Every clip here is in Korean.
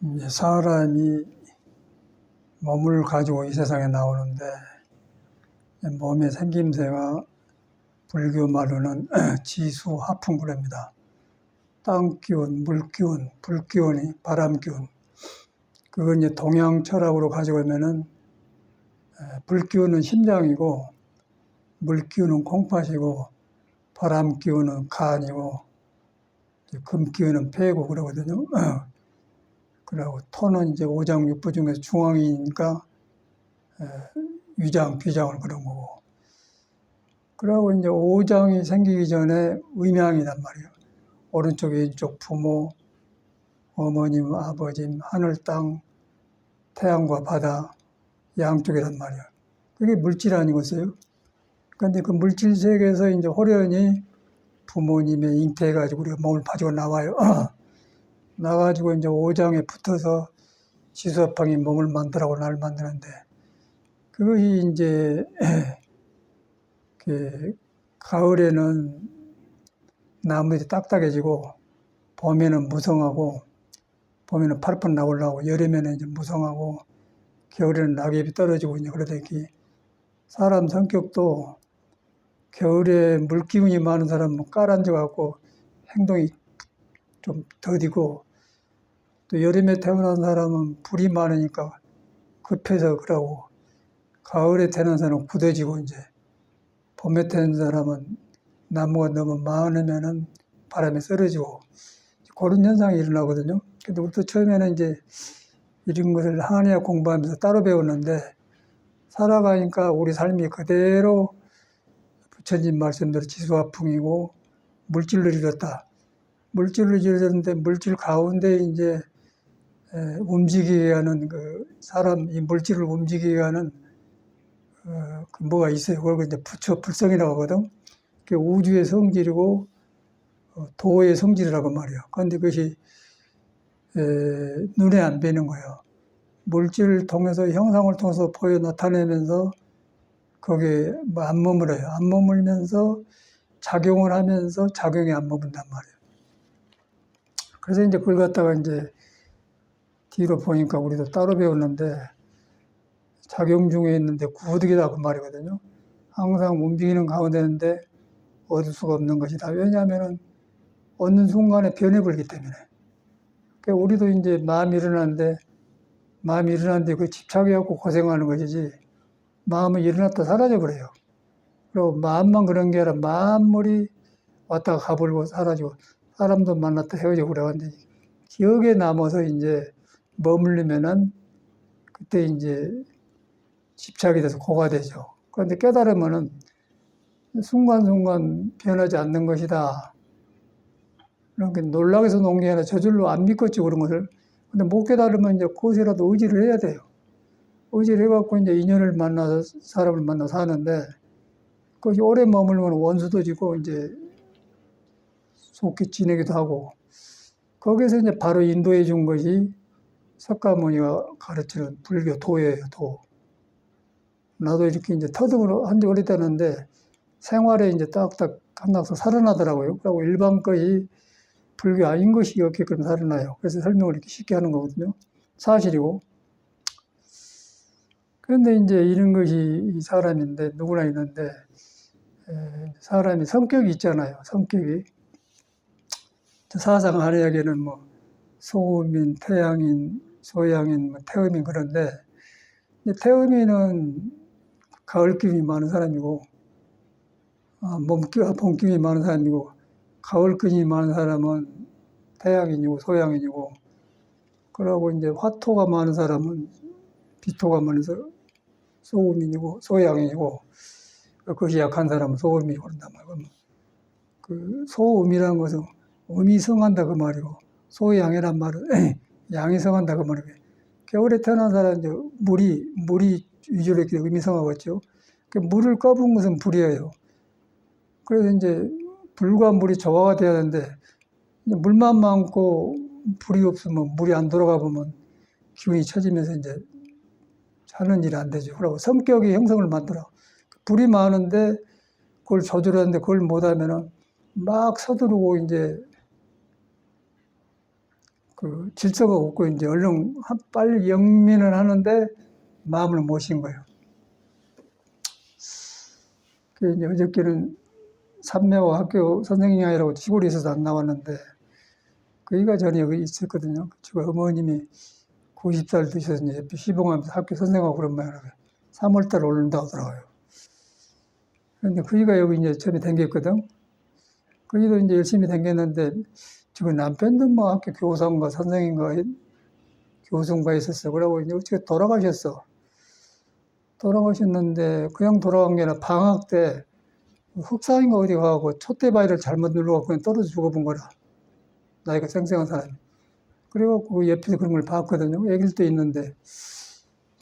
이제 사람이 몸을 가지고 이 세상에 나오는데 몸의 생김새가 불교 말로는 지수화풍구랍니다. 땅기운, 물기운, 불기운이 바람기운. 그건 이제 동양 철학으로 가져가면은 불기운은 심장이고 물기운은 콩팥이고 바람기운은 간이고 금기운은 폐고 그러거든요. 그리고 토는 이제 오장육부 중에서 중앙이니까 위장, 비장을 그런 거고. 그러고 이제 오장이 생기기 전에 음양이란 말이에요. 오른쪽, 왼쪽 부모, 어머님, 아버님, 하늘, 땅, 태양과 바다 양쪽이란 말이에요. 그게 물질 아니겠어요? 그런데 그 물질 세계에서 이제 호련히 부모님의 잉태해가지고 우리가 몸을 가지고 나와요. 나가지고 이제 오장에 붙어서 지수화풍이 몸을 만들라고 날 만드는데 그것이 이제 가을에는 나무들이 딱딱해지고 봄에는 무성하고 봄에는 팔팔 나오려고 여름에는 이제 무성하고 겨울에는 낙엽이 떨어지고 이제 그러다 보니 사람 성격도 겨울에 물기운이 많은 사람은 깔아앉아갖고 행동이 좀 더디고 또 여름에 태어난 사람은 불이 많으니까 급해서 그러고 가을에 태어난 사람은 굳어지고 이제 봄에 태어난 사람은 나무가 너무 많으면은 바람에 쓰러지고 그런 현상이 일어나거든요. 근데 우리도 처음에는 이제 이런 것을 한의학 공부하면서 따로 배웠는데 살아가니까 우리 삶이 그대로 부처님 말씀대로 지수화풍이고 물질로 이뤘다. 물질로 이루어졌는데 물질 가운데 이제 움직이게 하는 그 사람 이 물질을 움직이게 하는 그 뭐가 있어요. 그걸 이제 부처 불성이라고 하거든. 그게 우주의 성질이고 도의 성질이라고 말이에요. 그런데 그것이 눈에 안 뵈는 거예요. 물질을 통해서 형상을 통해서 보여 나타내면서 거기에 뭐 안 머물어요. 안 머물면서 작용을 하면서 작용이 안 머문단 말이에요. 그래서 이제 그걸 갖다가 이제 뒤로 보니까 우리도 따로 배웠는데 작용 중에 있는데 구득이다 그 말이거든요. 항상 움직이는 가운데인데 얻을 수가 없는 것이다. 왜냐하면은 얻는 순간에 변해버리기 때문에. 그러니까 우리도 이제 마음이 일어났는데 그 집착해갖고 고생하는 것이지 마음은 일어났다 사라져버려요. 그리고 마음만 그런 게 아니라 만물이 왔다가 가버리고 사라지고 사람도 만났다 헤어지고 그래가는데 기억에 남아서 이제 머물리면은 그때 이제 집착이 돼서 고가 되죠. 그런데 깨달으면은 순간순간 변하지 않는 것이다. 그러니까 놀라게서 놓은 게 아니라 저절로 안 믿겠지, 그런 것을. 근데 못 깨달으면 이제 그것이라도 의지를 해야 돼요. 의지를 해갖고 이제 인연을 만나서 사람을 만나서 사는데 그것이 오래 머물면 원수도 지고 이제 속히 지내기도 하고 거기서 이제 바로 인도해 준 것이 석가모니가 가르치는 불교 도예요, 도. 나도 이렇게 이제 터득을 한 지 오래됐는데 생활에 이제 딱딱 한나서 살아나더라고요. 그리고 일반 것이 불교 아닌 것이 없게끔 살아나요. 그래서 설명을 이렇게 쉽게 하는 거거든요. 사실이고. 그런데 이제 이런 것이 이 사람인데 누구나 있는데 사람이 성격이 있잖아요. 성격이. 사상 한의학에는 뭐 소음인, 태양인, 소양인, 뭐 태음인 그런데 태음인은 가을기운이 많은 사람이고 봄기운이 많은 사람이고 가을기운이 많은 사람은 태양인이고 소양인이고 그러고 이제 화토가 많은 사람은 비토가 많아서 소음인이고 소양인이고 그것이 약한 사람은 소음이고 그런단 말이에요. 그 소음이라는 것은 음이 성한다 그 말이고 소양이란 말은 양이 성한다 그 말이고 겨울에 태어난 사람은 이제 물이 위주로 이렇게 음이 성하겠죠. 그 물을 꺼본 것은 불이에요. 그래서 이제 불과 물이 조화가 돼야 되는데 물만 많고 불이 없으면 물이 안 돌아가 보면 기운이 처지면서 이제 하는 일이 안 되죠. 그리고 성격이 형성을 만들어. 불이 많은데 그걸 조절하는데 그걸 못하면은 막 서두르고 이제 그 질서가 없고 이제 얼른 빨리 영민을 하는데 마음을 모신 거예요. 그 이제 어저께는 삼매와 학교 선생님이라고 시골에 있어서 안 나왔는데 그이가 전에 여기 있었거든요. 저 어머님이 90살 드셔서 이제 시봉하면서 학교 선생하고 그런 말을 3월달 오른다 하더라고요. 그런데 그이가 여기 이제 처음에 댕겼거든. 그이도 이제 열심히 댕겼는데 지금 남편도 뭐 학교 교사인가 선생인가 교수인가 있었어. 그러고 이제 어떻게 돌아가셨어. 돌아가셨는데 그냥 돌아간 게 아니라 방학 때 흑사인가 어디 가고 촛대바위를 잘못 눌러갖고 그냥 떨어져 죽어본 거라. 나이가 생생한 사람이. 그래갖고 그 옆에서 그런 걸 봤거든요. 애길 때 있는데.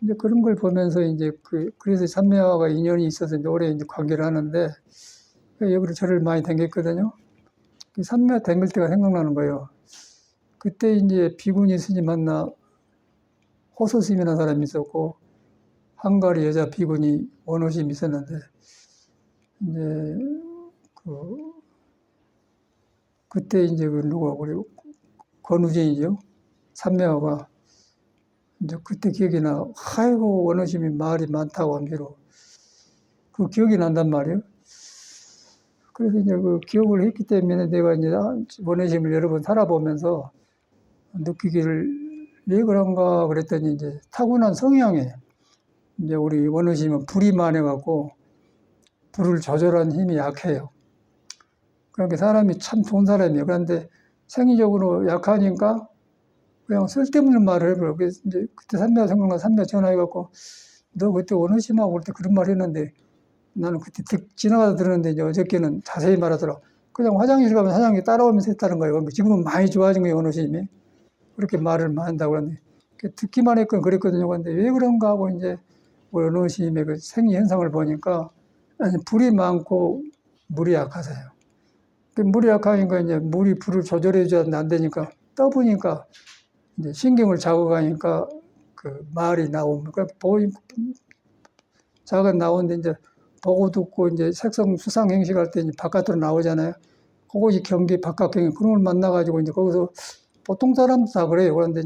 이제 그런 걸 보면서 이제 그래서 삼매와가 인연이 있어서 이제 오래 이제 관계를 하는데 여기로 저를 많이 댕겼거든요. 삼매와 댕길 때가 생각나는 거예요. 그때 이제 비구니 스님 만나 호소 스님이라는 사람이 있었고 한가리 여자 비구니 원호심이 있었는데 이제 그때 이제 그 누가 그리고 권우진이죠. 삼매화가 이제 그때 기억이 나. 아이고 원호심이 말이 많다고 하기로 그 기억이 난단 말이에요. 그래서 이제 그 기억을 했기 때문에 내가 이제 원호심을 여러 번 살아보면서 느끼기를 왜 그런가 그랬더니 이제 타고난 성향에 이제 우리 원호심은 불이 많아갖고 불을 조절하는 힘이 약해요. 그러니까 사람이 참 좋은 사람이에요. 그런데 생리적으로 약하니까 그냥 쓸데없는 말을 해버려. 그래서 이제 그때 삼매가 생각나 삼매 전화해갖고 너 그때 원호심하고 그럴 때 그런 말 했는데 나는 그때 지나가다 들었는데 이제 어저께는 자세히 말하더라. 그냥 화장실 가면 사장님이 따라오면서 했다는 거예요. 그러니까 지금은 많이 좋아진 거예요, 원호심이. 그렇게 말을 많이 한다고 그러는데 듣기만 했건 그랬거든요. 근데 왜 그런가 하고 이제 원호심의 그 생리 현상을 보니까 불이 많고 물이 약하세요. 물이 약하니까 이제 물이 불을 조절해줘야 안 되니까 떠보니까 이제 신경을 자극하니까 그 말이 나오면 자가 나오는데 이제 보고 듣고 이제 색성 수상 행식할 때 이제 바깥으로 나오잖아요. 그것이 경계 바깥 경계 그런 걸 만나가지고 이제 거기서 보통 사람도 다 그래요. 그런데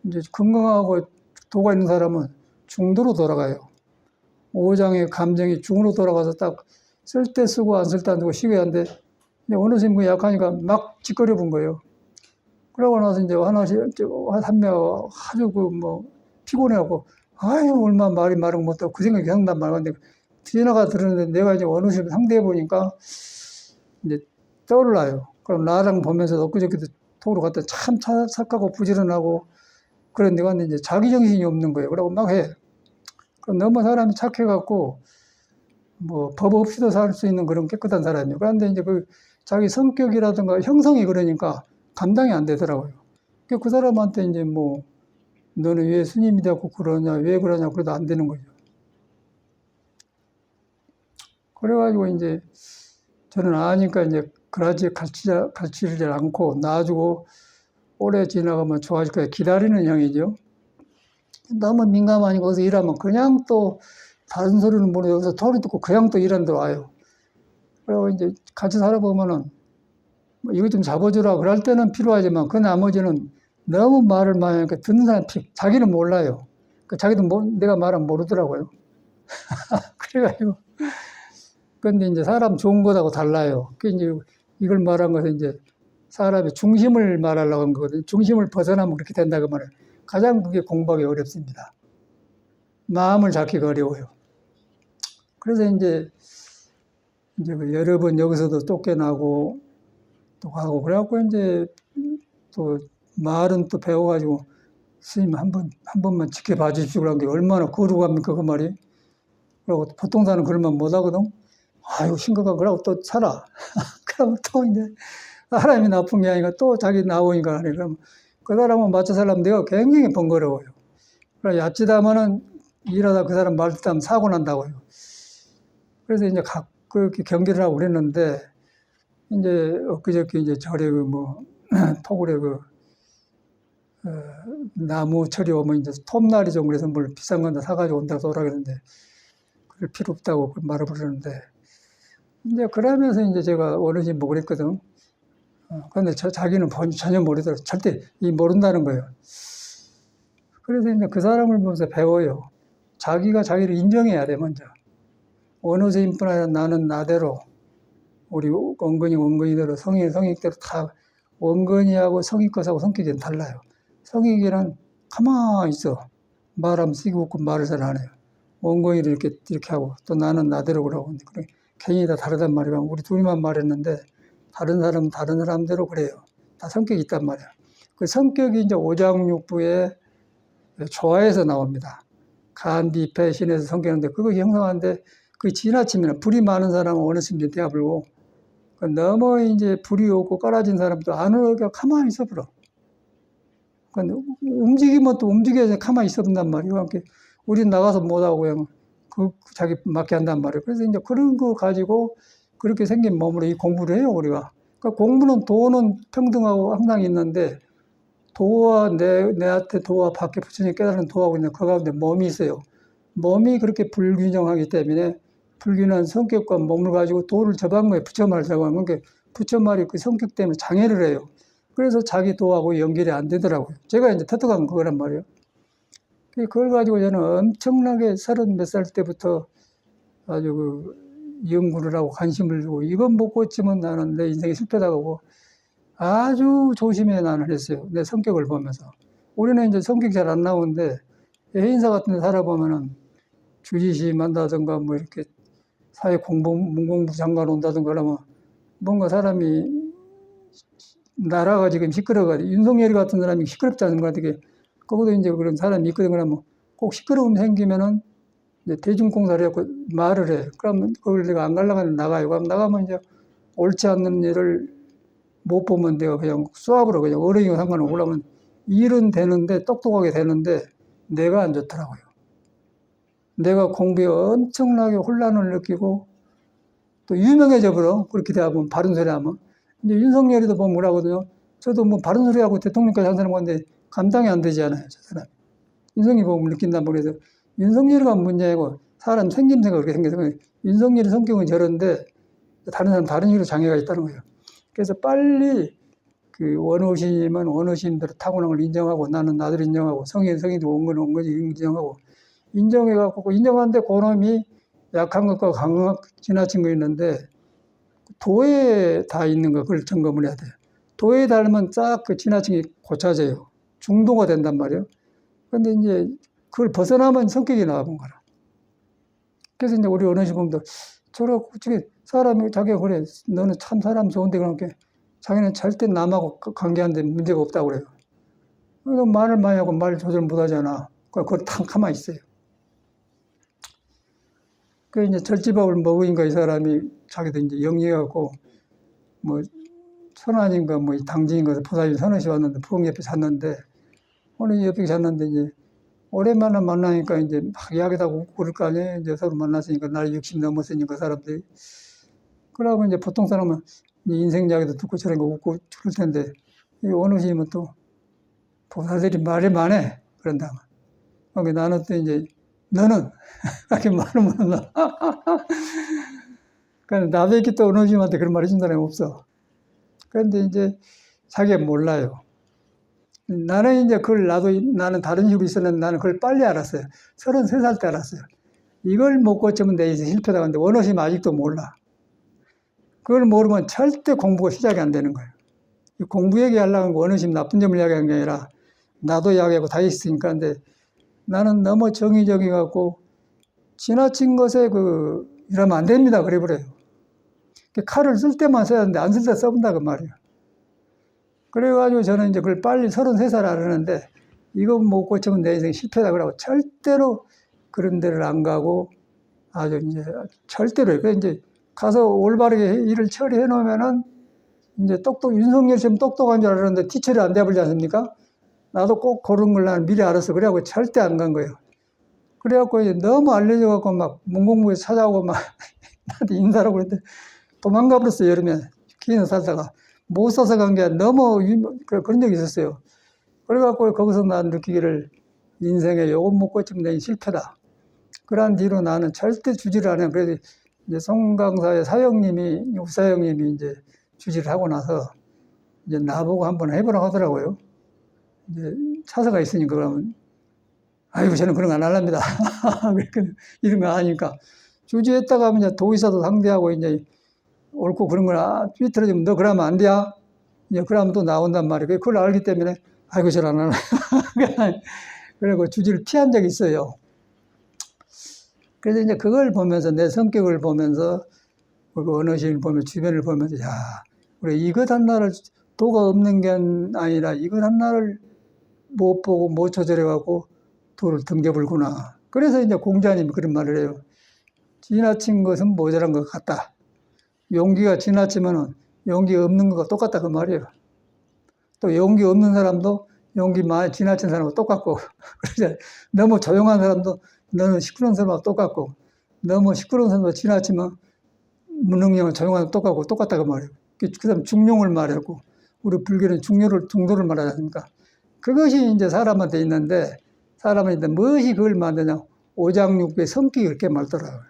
이제 건강하고 도가 있는 사람은 중도로 돌아가요. 오장의 감정이 중으로 돌아가서 딱 쓸 때 쓰고 안 쓸 때 안 쓰고 쉬게 하는데 어느 신분이 약하니까 막 짓거려 본 거예요. 그러고 나서 이제 하나씩 한명 아주 피곤해하고 아유 얼마나 말이 많은 못하고 그 생각이 생각난 말인데 지나가 들었는데 내가 이제 어느 식으로 상대해 보니까 이제 떠올라요. 그럼 나랑 보면서 엊그저께도 톡으로 갔다 참 착하고 부지런하고 그런 내가 이제 자기 정신이 없는 거예요. 그러고 막 해. 그럼 너무 사람이 착해갖고 법 없이도 살 수 있는 그런 깨끗한 사람이에요. 그런데 이제 그 자기 성격이라든가 형성이 그러니까 감당이 안 되더라고요. 그 사람한테 이제 너는 왜 스님이 되고 그러냐, 왜 그러냐, 그래도 안 되는 거죠. 그래가지고 이제 저는 아니까 이제 가르치지 않고 놔주고 오래 지나가면 좋아질 거야. 기다리는 형이죠. 너무 민감하니 거기서 일하면 그냥 또 다른 소리는 모르고 여기서 소리 듣고 그냥 또 일하는 데 와요. 그리고 이제 같이 살아보면은 이거 좀 잡아주라 그럴 때는 필요하지만 그 나머지는 너무 말을 많이 하니까 듣는 사람 자기는 몰라요. 자기도 내가 말하면 모르더라고요. 그래가지고 근데 이제 사람 좋은 것하고 달라요. 그 이제 이걸 말한 것은 이제 사람의 중심을 말하려고 한 거거든요. 중심을 벗어나면 그렇게 된다고 말해요. 가장 그게 공부하기 어렵습니다. 마음을 잡기가 어려워요. 그래서 이제 여러 번 여기서도 쫓겨나고 또 가고 그래갖고 이제 또 말은 또 배워가지고 스님 한 번만 지켜봐 주십시오. 그런 게 얼마나 거룩합니까, 그 말이. 그리고 보통 사람은 그런 말 못하거든. 아유, 심각한 거라고 또 살아. 그러면 또 이제 사람이 나쁜 게 아니라 또 자기 나오니까 하니 그럼 그 사람은 맞춰 살려면 내가 굉장히 번거로워요. 그래, 야찌다마는 일하다 그 사람 말 듣다 사고 난다고요. 그래서 이제 그렇게 경계를 하고 그랬는데 이제 엊그저께 이제 절에 토굴에 나무 철이 오면 이제 톱날이죠. 그래서 뭘 비싼 건 다 사가지고 온다고 오라 그러는데 그럴 필요 없다고 말을 부르는데 이제 그러면서 이제 제가 어르신 보고 그랬거든. 근데 자기는 전혀 모르더라고. 절대 모른다는 거예요. 그래서 이제 그 사람을 보면서 배워요. 자기가 자기를 인정해야 돼, 먼저. 어느 선생님뿐 아니라 나는 나대로, 우리 원근이대로, 성익대로 다, 원근이하고 성익것하고 성격이 달라요. 성익이란 가만히 있어. 말하면 쓰고 웃고 말을 잘 안 해요. 원근이를 이렇게 하고, 또 나는 나대로 그러고. 그래, 괜히 다 다르단 말이야. 우리 둘이만 말했는데, 다른 사람은 다른 사람대로 그래요. 다 성격이 있단 말이야. 그 성격이 이제 오장육부의 조화에서 나옵니다. 간비패 신에서 성격인데 그거 형성하는데 그 지나치면 불이 많은 사람은 어느 순간 대합을고 너무 이제 불이 없고 깔아진 사람도 안 오게 가만히 있어버려. 근데 움직이면 또 움직여서 가만히 있어본단 말이에요. 그러니까 우린 나가서 못하고 그냥 자기 맞게 한단 말이에요. 그래서 이제 그런 거 가지고 그렇게 생긴 몸으로 이 공부를 해요, 우리가. 그러니까 공부는 도는 평등하고 항상 있는데 도와 내한테 도와 밖에 부처님 깨달은 도하고 있는 그 가운데 몸이 있어요. 몸이 그렇게 불균형하기 때문에 불균한 성격과 몸을 가지고 도를 접한 거예요. 부처말을 접한 거예요. 그러니까 부처말이 그 성격 때문에 장애를 해요. 그래서 자기 도하고 연결이 안 되더라고요. 제가 이제 터득한 그거란 말이에요. 그걸 가지고 저는 엄청나게 30몇 살 때부터 아주 연구를 하고 관심을 주고 이건 못 고치면 나는 내 인생이 실패다고 아주 조심해 나는 했어요. 내 성격을 보면서. 우리는 이제 성격이 잘 안 나오는데 해인사 같은 데 살아보면은 주지시 만다든가 뭐 이렇게 사회 문공부 장관 온다든가 그러면 뭔가 사람이 나라가 지금 시끄러워가지고 윤석열 같은 사람이 시끄럽지 않은 것 같아요. 거기도 이제 그런 사람이 있거든 그러면 꼭 시끄러움 생기면은 이제 대중공사를 해갖고 말을 해. 그러면 그걸 내가 안 가려고 하면 나가요. 그럼 나가면 이제 옳지 않는 일을 못 보면 내가 그냥 수학으로 그냥 어른이고 상관없고 그러면 일은 되는데 똑똑하게 되는데 내가 안 좋더라고요. 내가 공부에 엄청나게 혼란을 느끼고 또 유명해져 버려. 그렇게 되면 바른 소리 하면. 이제 윤석열이도 보면 뭐라거든요. 저도 뭐 바른 소리 하고 대통령까지 한 사람 건데 감당이 안 되잖아요. 저 사람. 윤석열이 보면 느낀단 말이에요. 윤석열이가 문제고 사람 생김새가 그렇게 생겨서 윤석열의 성격은 저런데 다른 사람 다른 식으로 장애가 있다는 거예요. 그래서 빨리 그 원어신임은 원어신대로 타고난 걸 인정하고 나는 나를 인정하고 성인도 원근이 인정하고 인정해갖고 인정하는데 그놈이 약한 것과 강한 것 지나친 거 있는데 도에 다 있는 거 그걸 점검을 해야 돼요. 도에 닮으면 쫙 그 지나친 게 고쳐져요. 중도가 된단 말이에요. 근데 이제 그걸 벗어나면 성격이 나와본 거라. 그래서 이제 우리 어르신 보면 저렇게 사람이 자기가 그래 너는 참 사람 좋은데 그렇게 자기는 절대 남하고 관계하는데 문제가 없다고 그래요. 그래서 말을 많이 하고 말 조절 못 하잖아. 그걸 탕 가만히 있어요. 그 이제 절집밥을 먹으니까 이 사람이 자기도 이제 영리해갖고 뭐 선안인가 뭐 당진인가 보살님 선언시 왔는데 부엌 옆에 잤는데 오늘 옆에 잤는데 이제 오랜만에 만나니까 이제 막 이야기하고 웃고 그럴 거 아니에요. 이제 서로 만났으니까 나이 60 넘었으니까 사람들이. 그러고 이제 보통 사람은 인생 이야기도 듣고 저런 거 웃고 그럴 텐데 이 어느 시면 또 보살들이 말이 많아. 그런다면. 그러니까 나는 또 이제 너는 그렇게 말을 못한다. 그러니까 나밖에 또 어느 시한테 그런 말 해준 사람이 없어. 그런데 이제 자기가 몰라요. 나는 이제 나는 다른 식으로 있었는데 나는 그걸 빨리 알았어요. 33살 때 알았어요. 이걸 못 고치면 내 인생 실패다. 근데 원어심 아직도 몰라. 그걸 모르면 절대 공부가 시작이 안 되는 거예요. 공부 얘기하려고 원어심 나쁜 점을 이야기하는 게 아니라 나도 이야기하고 다 있으니까. 근데 나는 너무 정의적이 갖고 지나친 것에 이러면 안 됩니다. 그래 버려요. 칼을 쓸 때만 써야 하는데 안 쓸 때 써본다 그 말이에요. 그래가지고 저는 이제 그걸 빨리 33살 알았는데 이거 못 고치면 내 인생 실패다 그러고 절대로 그런 데를 안 가고 아주 이제 절대로 그래서 이제 가서 올바르게 일을 처리해 놓으면은 이제 윤석열처럼 똑똑한 줄 알았는데 티처리 안 돼버리지 않습니까? 나도 꼭 그런 걸 나는 미리 알았어. 그래갖고 절대 안 간 거예요. 그래갖고 이제 너무 알려져갖고 막 문공부에 찾아오고 막 나한테 인사라고 그랬는데 도망가 버렸어요. 여름에 기는 살다가 못 써서 간 게 너무 그런 적이 있었어요. 그래갖고 거기서 난 느끼기를 인생에 요거 못 고치면 내 실패다. 그런 뒤로 나는 절대 주지를 안 해요. 그래서 이제 송강사의 우사형님이 이제 주지를 하고 나서 이제 나보고 한번 해보라고 하더라고요. 이제 차사가 있으니까 그러면, 아이고, 저는 그런 거 안 할랍니다. 이런 거 하니까. 주지했다가 하면 이제 도의사도 상대하고 이제 옳고 그런 걸 삐뚤어지면 너 그러면 안 돼야? 이제 그러면 또 나온단 말이에요. 그걸 알기 때문에, 아이고, 저는 안 할라. 그리고 주지를 피한 적이 있어요. 그래서 이제 그걸 보면서 내 성격을 보면서 그 어르신을 보면서 주변을 보면서 야, 우리 이것 하나를 도가 없는 게 아니라 이것 하나를 못 보고 못 조절해갖고 도를 등겨불구나. 그래서 이제 공자님이 그런 말을 해요. 지나친 것은 모자란 것 같다. 용기가 지나치면은 용기 없는 것과 똑같다 그 말이에요. 또 용기 없는 사람도 용기 많이 지나친 사람하고 똑같고 그래서 너무 조용한 사람도 너는 시끄러운 사람하고 똑같고 너무 시끄러운 사람도 지나치면 무능력은 조용한 사람 똑같고 똑같다 그 말이에요. 그 다음 중용을 말했고 우리 불교는 중도를 말하지 않습니까? 그것이 이제 사람한테 있는데 사람한테 무엇이 그걸 만드냐? 오장육부의 성격이 그렇게 말더라고요.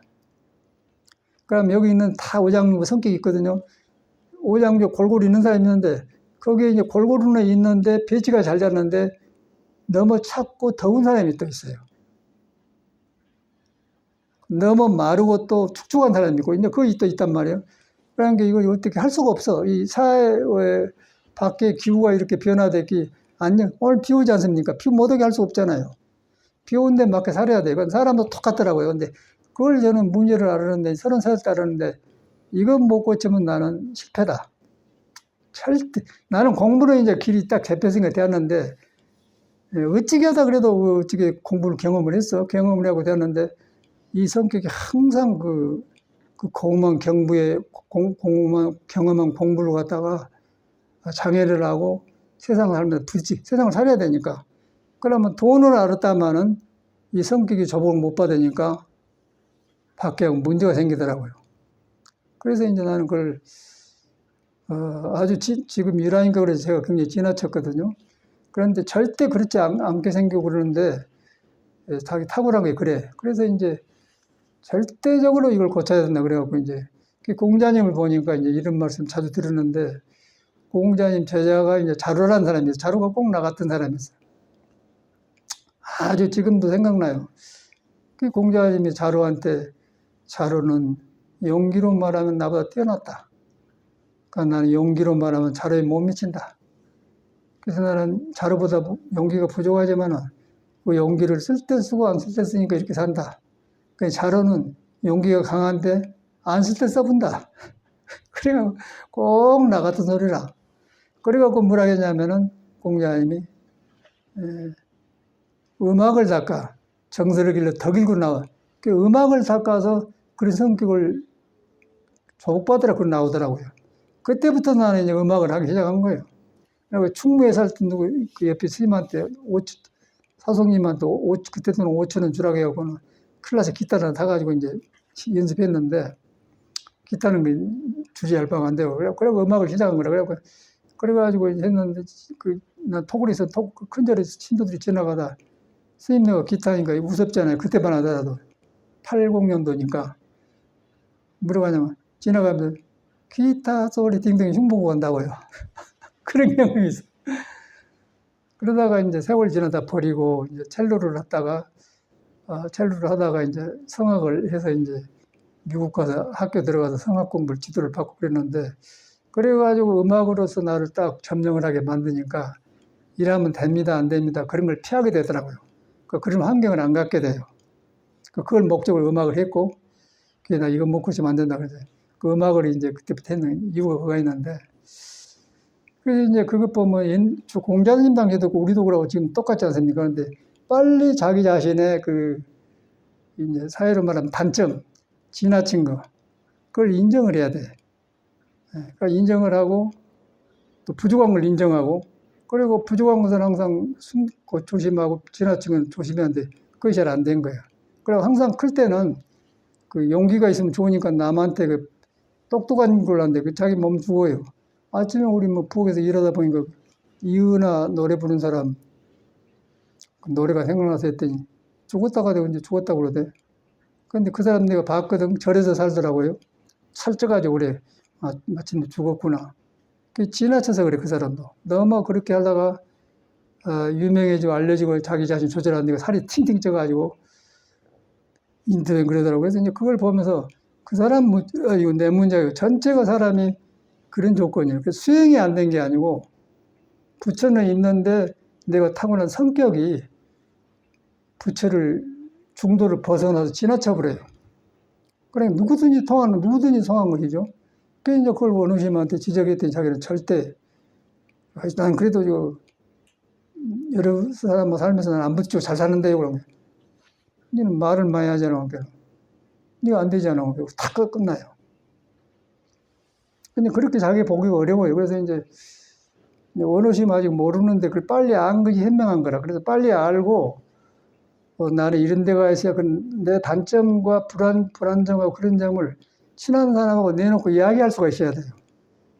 그럼 여기 있는 다 오장육부 성격이 있거든요. 오장육 골고루 있는 사람이 있는데 거기에 이제 골고루는 있는데 배치가 잘 잤는데 너무 찼고 더운 사람이 또 있어요. 너무 마르고 또 축축한 사람이 있고 이제 거기 또 있단 말이에요. 그러니까 이걸 어떻게 할 수가 없어. 이 사회 밖에 기후가 이렇게 변화됐기 오늘 비 오지 않습니까? 비 못 오게 할 수 없잖아요. 비 오는 데 맞게 살아야 돼요. 사람도 똑같더라고요. 근데 그걸 저는 문제를 알았는데 30살 때 알았는데 이건 못 고치면 나는 실패다. 절대 나는 공부는 이제 길이 딱 잡혔으니까 되었는데 어찌게 하다 그래도 어찌게 공부를 경험을 했어. 경험을 하고 되었는데 이 성격이 항상 그 공허한 경부에 경험한 공부를 갖다가 장애를 하고 세상을 살면서 세상을 살아야 되니까. 그러면 돈을 알았다마는 이 성격이 조복을 못 받으니까 밖에 문제가 생기더라고요. 그래서 이제 나는 그걸 아주 지금 일하니까 그래서 제가 굉장히 지나쳤거든요. 그런데 절대 그렇지 않게 생기고 그러는데 자기 탁월한 게 그래. 그래서 이제 절대적으로 이걸 고쳐야 된다 그래갖고 이제 공자님을 보니까 이제 이런 말씀 자주 들었는데 공자님 제자가 이제 자루라는 사람이었어요. 자루가 꼭 나갔던 사람이었어요. 아주 지금도 생각나요. 그 공자님이 자루한테 자루는 용기로 말하면 나보다 뛰어났다. 그러니까 나는 용기로 말하면 자루에 못 미친다. 그래서 나는 자루보다 용기가 부족하지만은 그 용기를 쓸 때 쓰고 안 쓸 때 쓰니까 이렇게 산다. 그 자루는 용기가 강한데 안 쓸 때 써본다. 그래가 꼭 나갔던 소리라. 그래갖고 뭐라 했냐면은 공자님이 음악을 닦아 정서를 길러 더 길고 나와. 그 음악을 닦아서 그런 성격을 조복받으라 그 나오더라고요. 그때부터 나는 이제 음악을 하기 시작한 거예요. 그리고 충무에 살 때 누구 그 옆에 스님한테 사성님한테 그때 돈 5,000원 주라고 해갖고는 클래스 기타를 타가지고 이제 연습했는데 기타는 주제할 바가 안 되고 그래고 음악을 시작한 거라 그래가지고 했는데 난 토굴에서 큰 자리에서 친구들이 지나가다 스님 내가 기타니까 무섭잖아요. 그때만 하더라도 80년도니까 물어가냐면 지나가면서 기타 소리 딩동 흉보고 간다고요. 그런 경험이 있어. 그러다가 이제 세월 지나다 버리고 이제 첼로를 하다가 이제 성악을 해서 이제 미국 가서 학교 들어가서 성악 공부를 지도를 받고 그랬는데 그래가지고 음악으로서 나를 딱 점령을 하게 만드니까 일하면 됩니다, 안 됩니다. 그런 걸 피하게 되더라고요. 그런 환경을 안 갖게 돼요. 그걸 목적으로 음악을 했고, 나 이거 못 고치면 안 된다 그래서 그 음악을 이제 그때부터 했는 이유가 그가 있는데, 그래서 이제 그것 보면 공자님 당시에도 우리도 그러고 지금 똑같지 않습니까? 그런데 빨리 자기 자신의 이제 사회로 말하면 단점, 지나친 거, 그걸 인정을 해야 돼. 그러니까 인정을 하고 또 부족한 걸 인정하고 그리고 부족한 것은 항상 숨고 조심하고 지나친 건 조심해야 돼. 그게 잘 안 된 거예요. 그리고 항상 클 때는 그 용기가 있으면 좋으니까 남한테 똑똑한 걸 하는데 자기 몸 죽어요. 아침에 우리 부엌에서 일하다 보니까 이은하 노래 부르는 사람 그 노래가 생각나서 했더니 죽었다가 되고 이제 죽었다고 그러대. 근데 그 사람 내가 봤거든. 절에서 살더라고요. 살쪄가지고 그래. 마침 죽었구나. 그 지나쳐서 그래, 그 사람도. 너무 그렇게 하다가, 유명해지고 알려지고 자기 자신 조절하는데 살이 팅팅 쪄가지고 인터넷 그러더라고요. 그래서 이제 그걸 보면서 그 사람, 이거 내 문제예요. 전체가 사람이 그런 조건이에요. 그래서 수행이 안 된 게 아니고 부처는 있는데 내가 타고난 성격이 부처를 중도를 벗어나서 지나쳐 버려요. 그러니까 누구든지 성한 것이죠. 그래서 이제 그걸 원우심한테 지적했더니 자기는 절대, 난 그래도 여러 사람 살면서 난 안 붙이고 잘 사는데요. 그러면 니는 말을 많이 하잖아. 니가 안 되잖아. 다 끝나요. 근데 그렇게 자기 보기가 어려워요. 그래서 이제 원어심 아직 모르는데 그걸 빨리 안 것이 현명한 거라. 그래서 빨리 알고, 나는 이런 데가 있어야 내 단점과 불안정과 그런 점을 친한 사람하고 내놓고 이야기할 수가 있어야 돼요.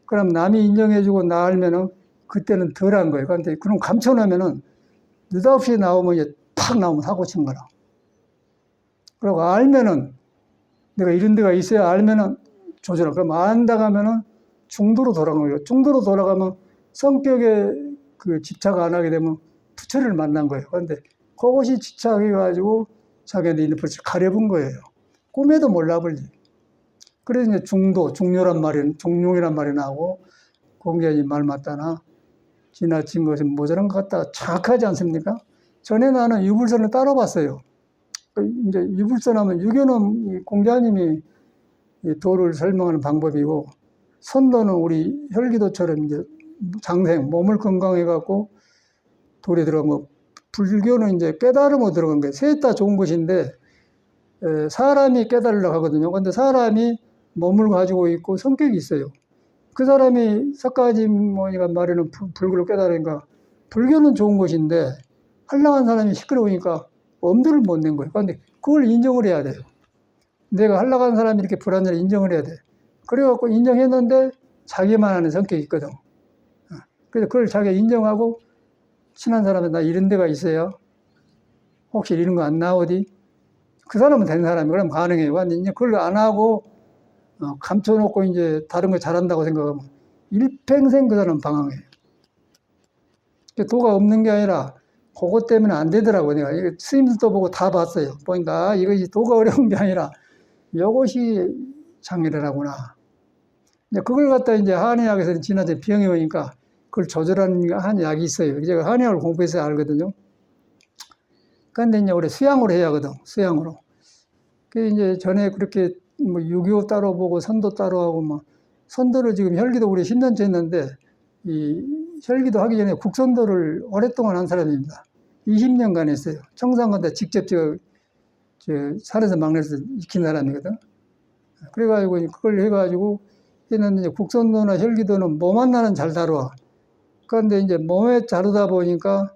그럼 남이 인정해주고 나 알면은 그때는 덜한 거예요. 그런데 그럼 감춰놓으면은 느닷없이 나오면 이제 탁 나오면 사고 친 거라. 그리고 알면은 내가 이런 데가 있어야 알면은 조절하고, 그럼 안다가 하면은 중도로 돌아가는 거예요. 중도로 돌아가면 성격에 그 집착 안 하게 되면 부처를 만난 거예요. 그런데 그것이 집착해가지고 자기한테 있는 부처를 가려본 거예요. 꿈에도 몰라버리. 그래서 이제 중용이란 말이 나오고, 공자님 말 맞다나 지나친 것은 모자란 것 같다. 정확하지 않습니까? 전에 나는 유불선을 따라봤어요. 이제 유불선하면 유교는 공자님이 도를 설명하는 방법이고, 선도는 우리 혈기도처럼 이제 장생, 몸을 건강해갖고 돌에 들어가면, 불교는 이제 깨달음으로 들어간 거예요. 셋 다 좋은 것인데, 사람이 깨달으려고 하거든요. 근데 사람이 몸을 가지고 있고 성격이 있어요. 그 사람이 석가지모니가 말하는 불교를 깨달으니까, 불교는 좋은 것인데, 한량한 사람이 시끄러우니까 엄두를 못 낸 거예요. 그런데 그걸 인정을 해야 돼요. 내가 한량한 사람이 이렇게 불안해를 인정을 해야 돼. 그래갖고 인정했는데 자기만 하는 성격이 있거든. 그래서 그걸 자기가 인정하고 친한 사람은 나 이런 데가 있어요. 혹시 이런 거 안 나오디? 그 사람은 된 사람이 그럼 가능해요. 근데 이제 그걸 안 하고 감춰놓고 이제 다른 거 잘한다고 생각하면 일평생 그 사람은 방황해요. 도가 없는 게 아니라 그것 때문에 안 되더라고요. 내가 스님들도 보고 다 봤어요. 보니까 이것이 도가 어려운 게 아니라 이것이 장애라구나. 그걸 갖다 이제 한의학에서는 지나쳐 병이 오니까 그걸 조절하는 한의학이 있어요. 제가 한의학을 공부해서 알거든요. 그런데 이제 우리 수양으로 해야 하거든. 수양으로. 그 이제 전에 그렇게 뭐 유교 따로 보고 선도 따로 하고 뭐 선도를 지금 혈기도 우리 10년째 했는데 이 혈기도 하기 전에 국선도를 오랫동안 한 사람입니다. 20년간 했어요. 청산가다 직접 저 산에서 막내서 익힌 사람이거든. 그래가지고 그걸 해가지고 했는데 국선도나 혈기도는 몸 하나는 잘 다뤄. 그런데 이제 몸에 다루다 보니까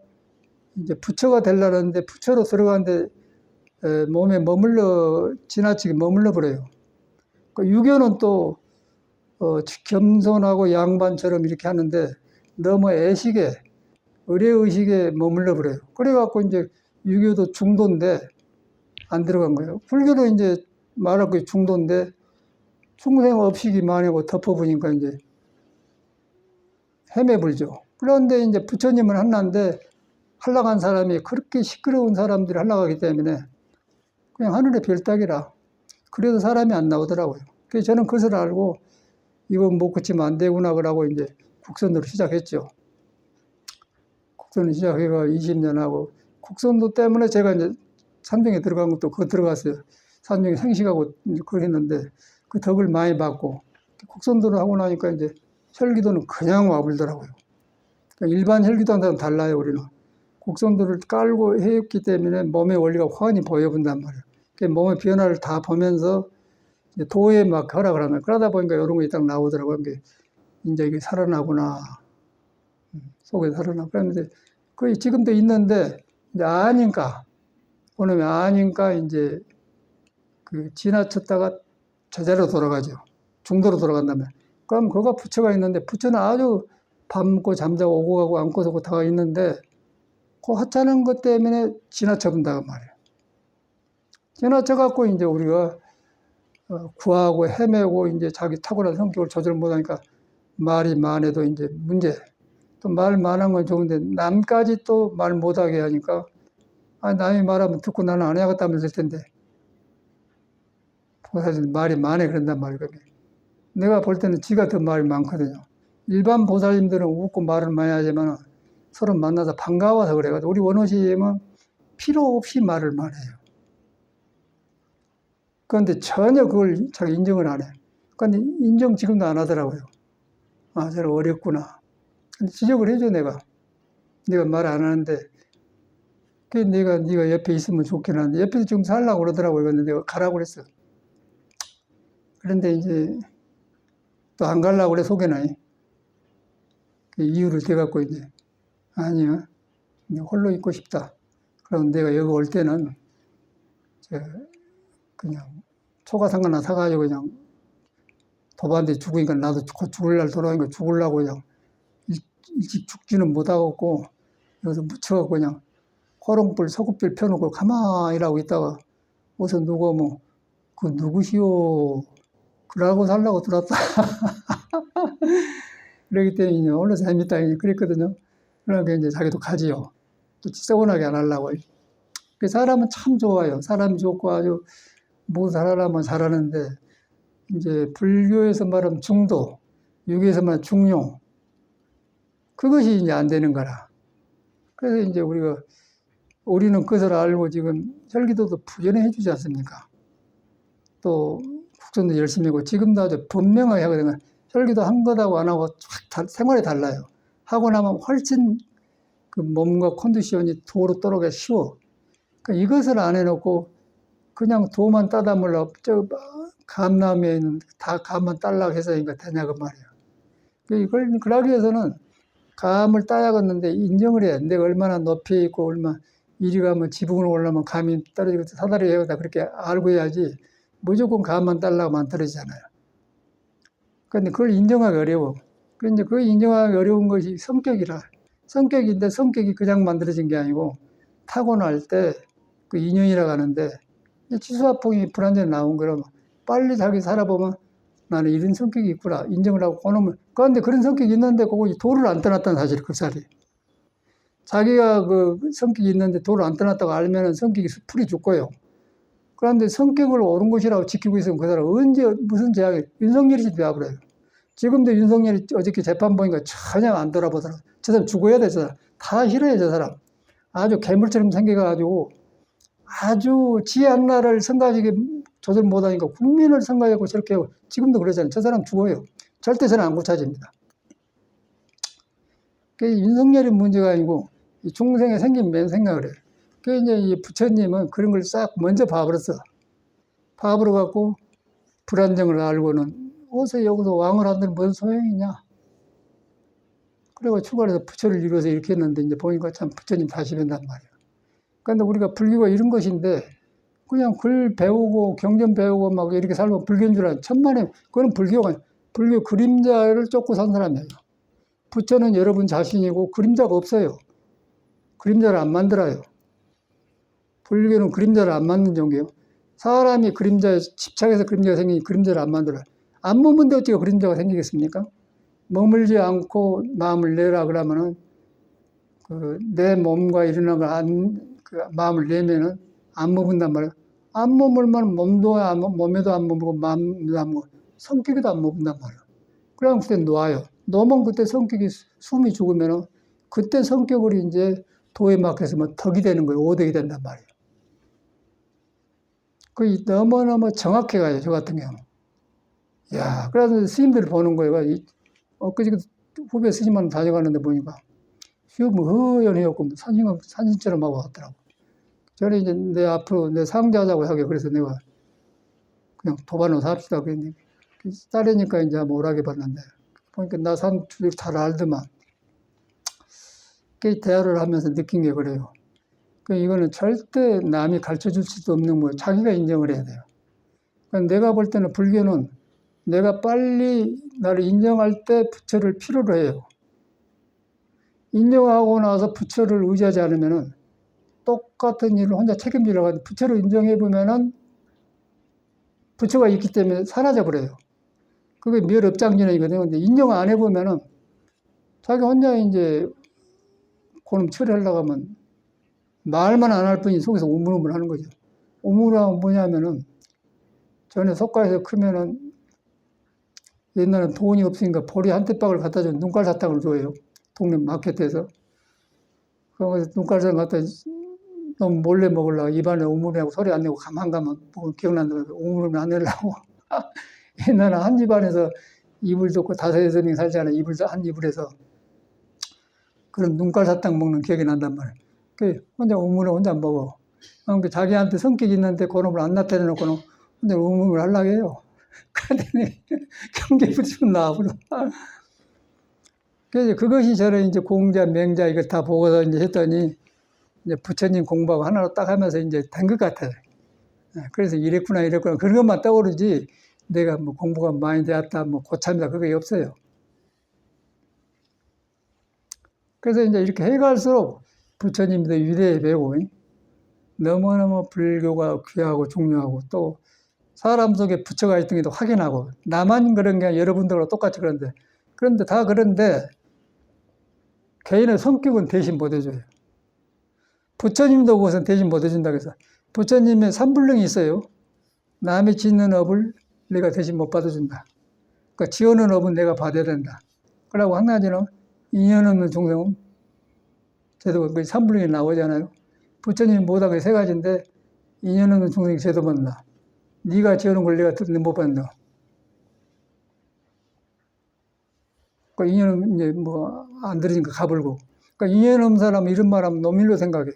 이제 부처가 되려는데 부처로 들어가는데 몸에 지나치게 머물러 버려요. 그 유교는 또 겸손하고 양반처럼 이렇게 하는데 너무 의례의식에 머물러 버려요. 그래갖고 이제 유교도 중도인데 안 들어간 거예요. 불교도 이제 말할 거 중도인데 충생업식이 많이고 덮어보니까 이제 헤매불죠. 그런데 이제 부처님은 하나인데 한락한 사람이 그렇게 시끄러운 사람들이 한락하기 때문에 그냥 하늘의 별 따기라. 그래도 사람이 안 나오더라고요. 그래서 저는 그것을 알고 이건 못 고치면 안 되구나 그러고 이제 국선도를 시작했죠. 국선을 시작해가 20년 하고 국선도 때문에 제가 이제 산중에 들어간 것도 그거 들어갔어요. 산중에 생식하고 그걸 했는데 그 덕을 많이 받고 국선도를 하고 나니까 이제 혈기도는 그냥 와불더라고요. 그러니까 일반 혈기도하는 사람 달라요, 우리는. 국선도를 깔고 했기 때문에 몸의 원리가 환히 보여본단 말이에요. 몸의 변화를 다 보면서 도에 막 허락을 하면 그러다 보니까 이런 거 딱 나오더라고요. 이제 이게 살아나구나. 속에 살아나. 그런데 그게 지금도 있는데 이제 아니까 그놈이 아니까 이제 그 지나쳤다가 제자로 돌아가죠. 중도로 돌아간다면. 그럼 그거 부처가 있는데 부처는 아주 밥 먹고 잠자고 오고 가고 안고 서고 다 있는데 그 하찮은 것 때문에 지나쳐 본다고 말이에요. 지나쳐 갖고 이제 우리가 구하고 헤매고 이제 자기 탁월한 성격을 조절 못하니까 말이 많아도 이제 문제. 또 말 많은 건 좋은데 남까지 또 말 못하게 하니까 남이 말하면 듣고 나는 안 해야겠다면서 할 텐데 보살은 말이 많아 그런단 말이에요. 내가 볼 때는 지가 더 말이 많거든요. 일반 보살님들은 웃고 말을 많이 하지만 서로 만나서 반가워서 그래가지고 우리 원호시님은 필요 없이 말을 많이 해요. 그런데 전혀 그걸 자기 인정을 안 해. 그런데 인정 지금도 안 하더라고요. 저는 어렵구나. 근데 지적을 해줘 내가 말 안 하는데 네가 옆에 있으면 좋긴 한데 옆에서 지금 살라고 그러더라고요. 근데 내가 가라고 그랬어. 그런데 이제 또 안 가려고 그래 속에는 그 이유를 대갖고 이제 아니야 홀로 있고 싶다. 그럼 내가 여기 올 때는 그냥 초가상 하나 사가지고 그냥 도반대 죽으니까 나도 곧 죽을 날 돌아오니까 죽으려고 그냥 일찍 죽지는 못하겠고 여기서 묻혀갖고 그냥 호롱불 소금불 펴놓고 가만히 일하고 있다가 어서 누가 뭐 그 누구시오 그러고 살라고 들었다. 그러기 때문에 오늘 재밌다 그랬거든요. 그러니까 이제 자기도 가지요. 또 지저분하게 안 하려고. 그 사람은 참 좋아요. 사람이 좋고 아주 뭐 잘하려면 잘하는데 이제 불교에서 말하면 중도, 유교에서 말하면 중용 그것이 이제 안 되는 거라. 그래서 이제 우리는 그것을 알고 지금 혈기도도 부연해 주지 않습니까? 또 국전도 열심히 하고 지금도 아주 분명하게 하거든요. 혈기도 한 것하고 안 하고 생활이 달라요. 하고 나면 훨씬 그 몸과 컨디션이 도로 떨어가 쉬워. 그러니까 이것을 안 해놓고 그냥 도만 따다 몰라 감남에 있는 다 감만 딸라고 해서 되냐고 말이야. 이걸 그러기 위해서는 감을 따야겠는데 인정을 해. 내가 얼마나 높이 있고 얼마나 이리 가면 지붕으로 올라면 감이 떨어지고 사다리 해야다 그렇게 알고 해야지 무조건 감만 딸라고 안 떨어지잖아요. 그런데 그걸 인정하기 어려워. 그런데 그 인정하기 어려운 것이 성격이라. 성격인데 성격이 그냥 만들어진 게 아니고 타고날 때 그 인연이라고 하는데 치수화풍이 불완전히 나온 거라면 빨리 자기 살아보면 나는 이런 성격이 있구나 인정을 하고 그놈을 그런데 그런 성격이 있는데 그거 도를 안 떠났다는 사실 그 살이 자기가 그 성격이 있는데 도를 안 떠났다고 알면은 성격이 풀이 죽고요. 그런데 성격을 옳은 것이라고 지키고 있으면 그 사람 언제 무슨 제약이 윤석열이 되어버려요. 지금도 윤석열이 어저께 재판 보니까 전혀 안 돌아보더라고요. 저 사람 죽어야 돼. 저 사람 다 싫어요. 저 사람 아주 괴물처럼 생겨가지고 아주 지 한나를 선가지게 조절 못하니까 국민을 선가하고 저렇게 하고 지금도 그러잖아요. 저 사람 죽어요. 절대 저는 안 고쳐집니다. 그게 윤석열이 문제가 아니고 중생에 생긴 맨 생각을 해요. 그 이제 이 부처님은 그런 걸 싹 먼저 봐버렸어. 봐버려 갖고 불안정을 알고는 어서 여기서 왕을 한다는 무슨 소용이냐. 그래가 출발해서 부처를 이루어서 이렇게 했는데 이제 보니까 참 부처님 다시 뵌단 말이에요. 그런데 우리가 불교가 이런 것인데 그냥 글 배우고 경전 배우고 막 이렇게 살면 불교인 줄 알아요. 천만에 그건 불교가 불교 그림자를 쫓고 산 사람이에요. 부처는 여러분 자신이고 그림자가 없어요. 그림자를 안 만들어요. 불교는 그림자를 안 만드는 종교예요. 사람이 그림자에 집착해서 그림자가 생기니 그림자를 안 만들어요. 안 머문데 어떻게 그림자가 생기겠습니까? 머물지 않고 마음을 내라 그러면은 내 몸과 이런 걸 마음을 내면은 안 머문단 말이에요. 안 머물면 몸에도 안 머물고 마음도 안 머물고 성격에도 안 머문단 말이에요. 그럼 그때 놓아요. 놓으면 그때 성격이 숨이 죽으면은 그때 성격을 이제 도에 막혀서 뭐 덕이 되는 거예요. 오덕이 된단 말이에요. 그 너무너무 정확해 가요. 저 같은 경우. 야, 그래서 스님들을 보는 거예요. 엊그제 후배 스님한테 다녀가는데 보니까 뭐 허연해갖고 산신처럼 하고 왔더라고. 저는 이제 내 앞으로 내 상자자고 하게 그래서 내가 그냥 도반으로 삽시다 그랬는데 따르니까 이제 오라게 봤는데 보니까 나 산주를 잘 알더만. 그 대화를 하면서 느낀 게 그래요. 이거는 절대 남이 가르쳐 줄 수도 없는 거 자기가 인정을 해야 돼요. 내가 볼 때는 불교는 내가 빨리 나를 인정할 때 부처를 필요로 해요. 인정하고 나서 부처를 의지하지 않으면은 똑같은 일을 혼자 책임지려고 하는데 부처를 인정해 보면은 부처가 있기 때문에 사라져 버려요. 그게 멸업장진이거든요. 근데 인정 안 해보면은 자기 혼자 이제 그놈 처리하려고 하면 말만 안 할 뿐이 속에서 우물우물 하는 거죠. 우물우물하면 뭐냐면은 전에 속가에서 크면은 옛날엔 돈이 없으니까 보리 한 대박을 갖다 줘 눈깔 사탕을 줘요. 동네 마켓에서. 그래서 눈깔 사탕 갖다 너무 몰래 먹으려고 입안에 우물우물하고 소리 안 내고 가만 가면 뭐 기억난다고 우물우물 안 내려고. 옛날에 한 집안에서 이불 덮고 다섯 여섯 명 살잖아요. 이불 한 이불에서 그런 눈깔 사탕 먹는 기억이 난단 말이에요. 그 혼자 우물을 혼자 먹어. 그러니까 자기한테 성격이 있는데 그놈을 안 나타내놓고는 혼자 우물을 하려고 해요. 그러더니 경계 붙이면 나와버려. 그래서 그것이 저는 이제 공자, 맹자 이걸 다 보고서 이제 했더니 이제 부처님 공부하고 하나로 딱 하면서 이제 된 것 같아요. 그래서 이랬구나, 이랬구나. 그런 것만 떠오르지 내가 뭐 공부가 많이 되었다, 뭐 고참이다, 그게 없어요. 그래서 이제 이렇게 해갈수록 부처님도 위대해 배우고 너무너무 불교가 귀하고 중요하고 또 사람 속에 부처가 있던 게도 확인하고 나만 그런 게 아니라 여러분들과 똑같이 그런데 다 그런데 개인의 성격은 대신 못 해줘요. 부처님도 그것은 대신 못 해준다고 해서 부처님의 삼불능이 있어요. 남이 짓는 업을 내가 대신 못 받아준다. 그러니까 지어놓은 업은 내가 받아야 된다. 그러고 한 가지는 인연 없는 종생은 제도 그 삼불능이 나오잖아요. 부처님이 못한 게 세 가지인데 인연 없는 종생이 제도 받는다. 네가 지어놓은 걸 내가 못 받는다. 그 인연은 이제 뭐 안 들으니까 가불고. 그러니까 인연 없는 사람은 이런 말 하면 노밀로 생각해요.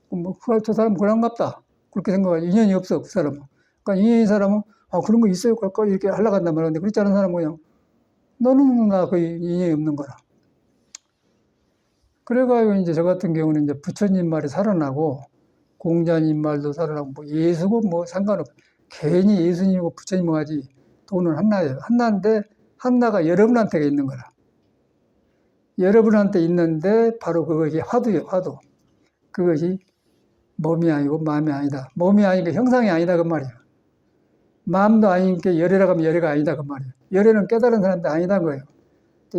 뭐, 저 사람 그런갑다. 그렇게 생각하지. 인연이 없어, 그 사람은. 그러니까 인연인 사람은, 그런 거 있어요. 이렇게 하려고 한단 말인데, 그렇지 않은 사람은 그냥, 너는 나 그 인연이 없는 거라. 그래가지고 이제 저 같은 경우는 이제 부처님 말이 살아나고, 공자님 말도 살아나고, 뭐 예수고 뭐 상관없어. 괜히 예수님이고 부처님이고 하지. 돈은 한나예요. 한나인데, 한나가 여러분한테가 있는 거라. 여러분한테 있는데, 바로 그것이 화두예요, 화두. 그것이 몸이 아니고 마음이 아니다. 몸이 아니니까 형상이 아니다 그 말이에요. 마음도 아니니까 열애라고 하면 열애가 아니다 그 말이에요. 열애는 깨달은 사람도 아니다 거예요.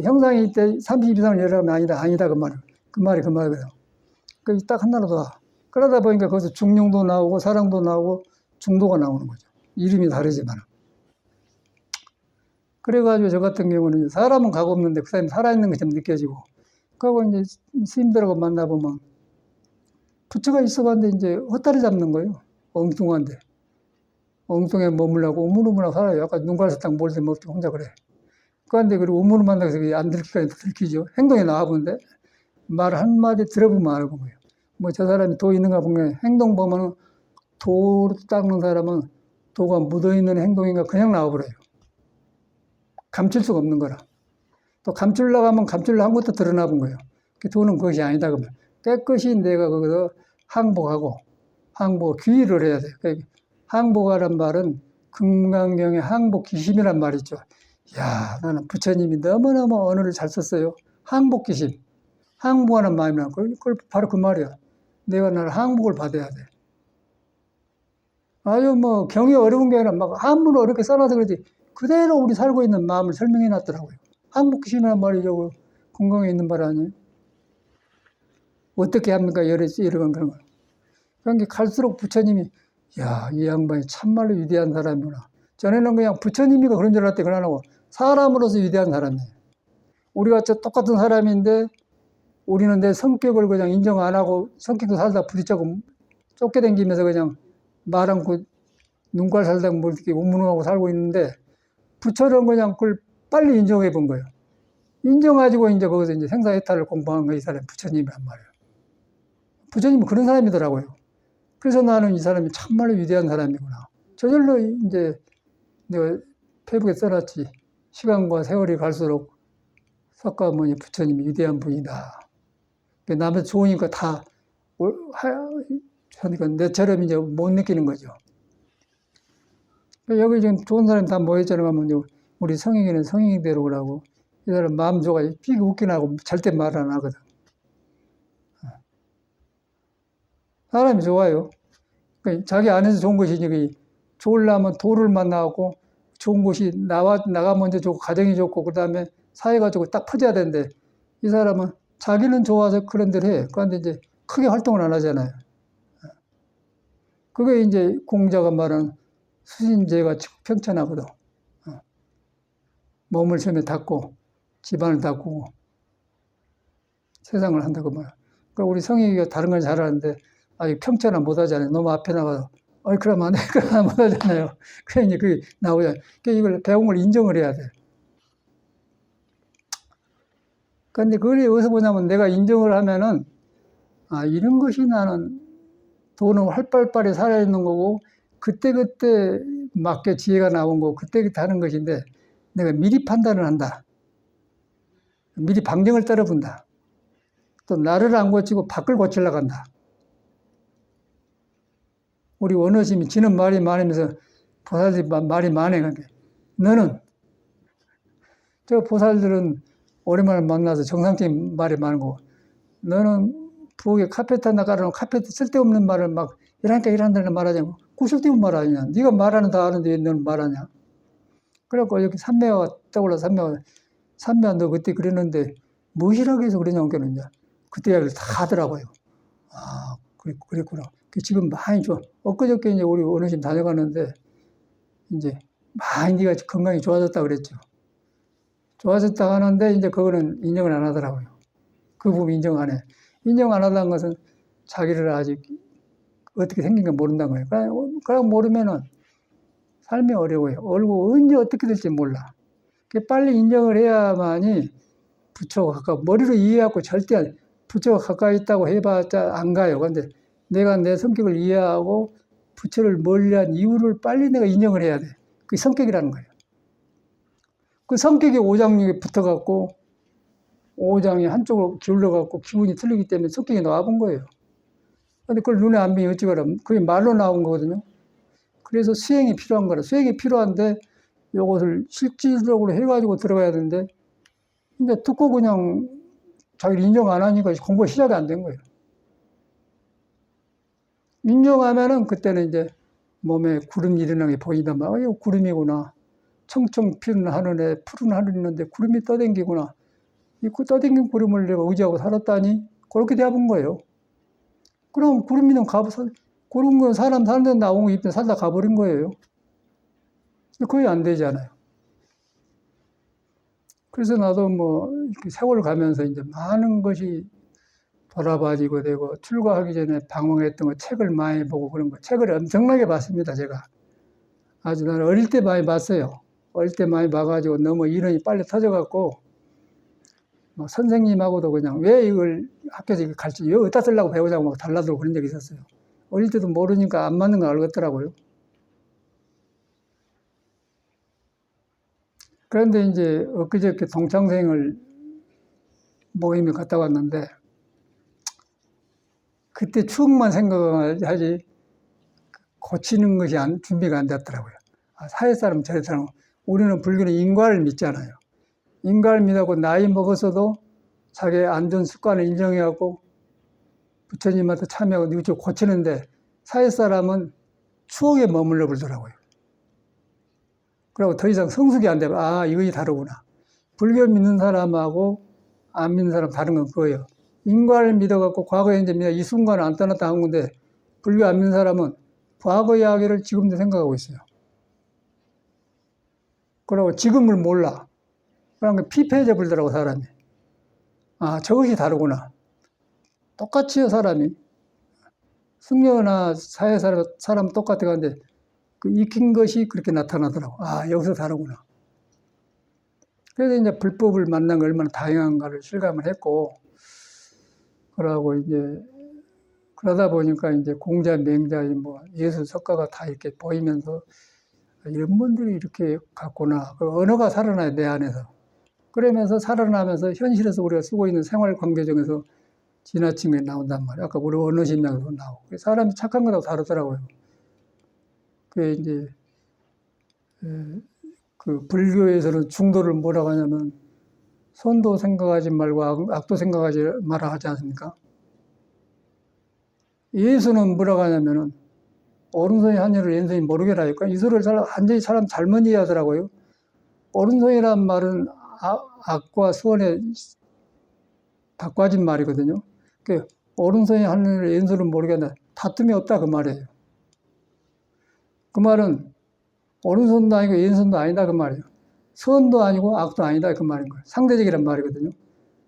형상이 있대 30 이상을 열애하면 아니다 그 말이에요. 그 말이거든요. 그 딱 하나로 다. 그러다 보니까 거기서 중용도 나오고 사랑도 나오고 중도가 나오는 거죠. 이름이 다르지만. 그래가지고 저 같은 경우는 사람은 각 없는데 그 사람이 살아있는 것처럼 느껴지고 그리고 이제 스님들하고 만나보면 부처가 있어봤는데 이제 헛다리 잡는 거예요. 엉뚱한데. 엉뚱에 머물라고 우물우물하고 살아요. 약간 눈가사탕 몰래 먹지 혼자 그래. 그런데 그리고 우물우물 만나서 안 들키니까 들키죠. 행동에 나와보는데 말 한마디 들어보면 알고 거예요. 뭐 저 사람이 도 있는가 보면 행동 보면은 도 닦는 사람은 도가 묻어있는 행동인가 그냥 나와버려요. 감출 수가 없는 거라. 또 감추려고 하면 감추려고 한 것도 드러나 본 거예요. 도는 그것이 아니다 그러면 깨끗이 내가 거기서 항복하고 귀의를 해야 돼요. 항복하란 말은 금강경의 항복기심이란 말이죠. 야, 나는 부처님이 너무너무 언어를 잘 썼어요. 항복기심. 항복하는 마음이란 그걸 바로 그 말이야. 내가 나를 항복을 받아야 돼. 아주 뭐 경이 어려운 게 아니라 막 한문을 어렵게 써놔서 그러지 그대로 우리 살고 있는 마음을 설명해 놨더라고요. 항복기심이란 말이죠. 건강에 있는 말 아니에요. 어떻게 합니까? 이런 그런 거. 그러니까 갈수록 부처님이 야, 이 양반이 참말로 위대한 사람이구나. 전에는 그냥 부처님이가 그런 줄 알았대. 그러고 사람으로서 위대한 사람이에요. 우리가 똑같은 사람인데 우리는 내 성격을 그냥 인정 안 하고 성격도 살다 부딪히고 쫓게 다니면서 그냥 말 않고 눈깔 살다 뭐 이렇게 우문하고 살고 있는데 부처는 그냥 그걸 빨리 인정해 본 거예요. 인정가지고 이제 거기서 이제 생사해탈을 공부한 거 이 사람이 부처님이란 말이에요. 부처님은 그런 사람이더라고요. 그래서 나는 이 사람이 참말로 위대한 사람이구나. 저절로 이제 내가 페북에 써놨지. 시간과 세월이 갈수록 석가모니 부처님이 위대한 분이다. 남의 좋으니까 다 하니까 내처럼 이제 못 느끼는 거죠. 여기 지금 좋은 사람이 다 모였잖아요. 하면 우리 성행이는 성행대로 그러고 이 사람 마음 좋아 삐게 웃긴 하고 절대 말 안 하거든. 사람이 좋아요. 자기 안에서 좋은 것이지 좋으려면 도를 만나고 좋은 곳이 나가 먼저 좋고 가정이 좋고 그다음에 사회가 좋고 딱 퍼져야 되는데 이 사람은 자기는 좋아서 그런 대로 해. 그런데 이제 크게 활동을 안 하잖아요. 그게 이제 공자가 말하는 수신제가 평천하거든. 몸을 처음에 닦고 집안을 닦고 세상을 한다고 말. 그러니까 우리 성희가 다른 건 잘하는데 아직 평천화 못 하잖아요. 너무 앞에 나가서 그러면 안 돼. 그러면 못 하잖아요. 그래 이제 그게 나오잖아요. 그러니까 이걸 배운 걸 인정을 해야 돼. 그런데 그걸 어디서 보냐면 내가 인정을 하면은 이런 것이 나는 돈은 활발하게 살아있는 거고 그때그때 맞게 지혜가 나온 거고 그때그때 하는 것인데 내가 미리 판단을 한다. 미리 방정을 떨어본다. 또 나를 안 고치고 밖을 고치려고 한다. 우리 원어심이 지는 말이 많으면서 보살들이 말이 많아. 너는 저 보살들은 오랜만에 만나서 정상적인 말이 많은 거고 너는 부엌에 카페트 하나 깔아놓고 카페트 쓸데없는 말을 막 이러니까 이란다는 말하냐고. 그 쓸데없는 말 아니냐. 네가 말하는 다 아는데 왜 너는 말하냐. 그래갖고 여기 삼매가 떠올라 삼매가 너 그때 그랬는데 무엇이라고 해서 그러냐고 그러냐. 그때 이야기를 다 하더라고요. 그랬구나. 지금 많이 좋아. 엊그저께 이제 우리 어르신 다녀가는데 이제 많이 네가 건강이 좋아졌다 그랬죠. 좋아졌다 하는데 이제 그거는 인정을 안 하더라고요. 그 부분 인정 안 해. 인정 안 한다는 것은 자기를 아직 어떻게 생긴가 모른다는 거예요. 그러고 모르면은 삶이 어려워요. 얼고 언제 어떻게 될지 몰라. 빨리 인정을 해야만이 부처가 가까워. 머리로 이해하고 절대 부처가 가까이 있다고 해봤자 안 가요. 근데 내가 내 성격을 이해하고 부처를 멀리한 이유를 빨리 내가 인정을 해야 돼. 그게 성격이라는 거예요. 그 성격이 오장육에 붙어갖고 오장이 한쪽으로 기울어갖고 기분이 틀리기 때문에 성격이 나와본 거예요. 근데 그걸 눈에 안 보이면 어찌 그럼 그게 말로 나온 거거든요. 그래서 수행이 필요한 거라. 수행이 필요한데 이것을 실질적으로 해가지고 들어가야 되는데 이제 듣고 그냥 자기를 인정 안 하니까 공부가 시작이 안 된 거예요. 인정하면은 그때는 이제 몸에 구름이 일어나는 게 보인단 말이에요. 이거 구름이구나. 청청 피는 하늘에 푸른 하늘이 있는데 구름이 떠댕기구나. 이 떠댕긴 구름을 내가 의지하고 살았다니 그렇게 되어본 거예요. 그럼 구름이는 그런 건 사람 사는 데 나온 거 입에 살다 가버린 거예요. 거의 안 되잖아요. 그래서 나도 뭐 세월 가면서 이제 많은 것이 돌아봐지고 되고 출가하기 전에 방황했던 거 책을 많이 보고 그런 거 책을 엄청나게 봤습니다. 제가 아주 나는 어릴 때 많이 봤어요. 어릴 때 많이 봐가지고 너무 이론이 빨리 터져갖고 뭐 선생님하고도 그냥 왜 이걸 학교에서 이걸 가르쳐 왜 어디다 쓰려고 배우자고 막 달라들고 그런 적이 있었어요. 어릴 때도 모르니까 안 맞는 거 알겠더라고요. 그런데 이제 엊그저께 동창생을 모임에 갔다 왔는데 그때 추억만 생각하지 고치는 것이 준비가 안 됐더라고요. 사회 사람 저래 사람 우리는 불교는 인과를 믿잖아요. 인과를 믿고 나이 먹어서도 자기의 안 좋은 습관을 인정해갖고 부처님한테 참여하고 이쪽 고치는데 사회 사람은 추억에 머물러 버리더라고요. 그리고 더 이상 성숙이 안 되면 이것이 다르구나. 불교 믿는 사람하고 안 믿는 사람 다른 건 그거예요. 인과를 믿어갖고 과거에 이제 이 순간을 안 떠났다 한 건데 불교 안 믿는 사람은 과거 이야기를 지금도 생각하고 있어요. 그리고 지금을 몰라. 그러니까 피폐해져 버리더라고 사람이. 저것이 다르구나. 똑같이요 사람이. 승려나 사회 사람 똑같아 가는데 그 익힌 것이 그렇게 나타나더라고. 여기서 다르구나. 그래서 이제 불법을 만난 게 얼마나 다양한가를 실감을 했고, 그러고 이제 그러다 보니까 이제 공자, 맹자, 뭐 예술, 석가가 다 이렇게 보이면서 이런 분들이 이렇게 갔구나. 그 언어가 살아나요 내 안에서. 그러면서 살아나면서 현실에서 우리가 쓰고 있는 생활 관계 중에서 지나친 게 나온단 말이에요. 아까 우리 언어 심리학에서 나오고. 사람이 착한 거하고 다르더라고요. 그게 이제, 그 불교에서는 중도를 뭐라고 하냐면, 선도 생각하지 말고 악도 생각하지 마라 하지 않습니까? 예수는 뭐라고 하냐면은, 오른손이 한 일을 왼손이 모르게라 하니까 이 소리를 완전히 사람 잘못 이해하더라고요. 오른손이란 말은 악과 수원의 바꿔진 말이거든요. 그 오른손이 하는 일을 왼손은 모르게 한다. 다툼이 없다 그 말이에요. 그 말은 오른손도 아니고 왼손도 아니다 그 말이에요. 선도 아니고 악도 아니다 그 말인 거예요. 상대적이란 말이거든요.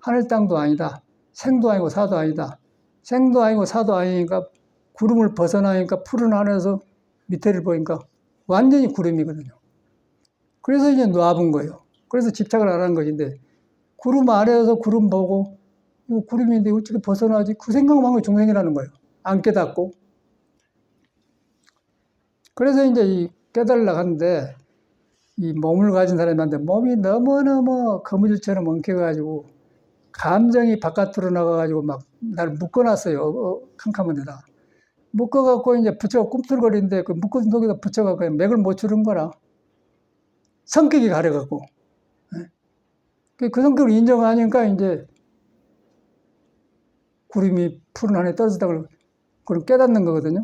하늘 땅도 아니다. 생도 아니고 사도 아니다. 생도 아니고 사도 아니니까 구름을 벗어나니까 푸른 하늘에서 밑에를 보니까 완전히 구름이거든요. 그래서 이제 놔본 거예요. 그래서 집착을 안 하는 것인데 구름 아래에서 구름 보고 이거 구름인데 어떻게 벗어나지? 그 생각만 하고 중생이라는 거예요. 안 깨닫고. 그래서 이제 이 깨달으려고 하는데 이 몸을 가진 사람한테 몸이 너무너무 거무줄처럼 엉켜가지고 감정이 바깥으로 나가가지고 막 날 묶어놨어요. 캄캄한 데다. 묶어갖고 이제 붙여가 꿈틀거리는데 그 묶어둔 속에다 붙여갖고 맥을 못 추는 거라. 성격이 가려갖고. 그 성격을 인정하니까 이제 구름이 푸른 하늘에 떨어졌다고 그걸 깨닫는 거거든요.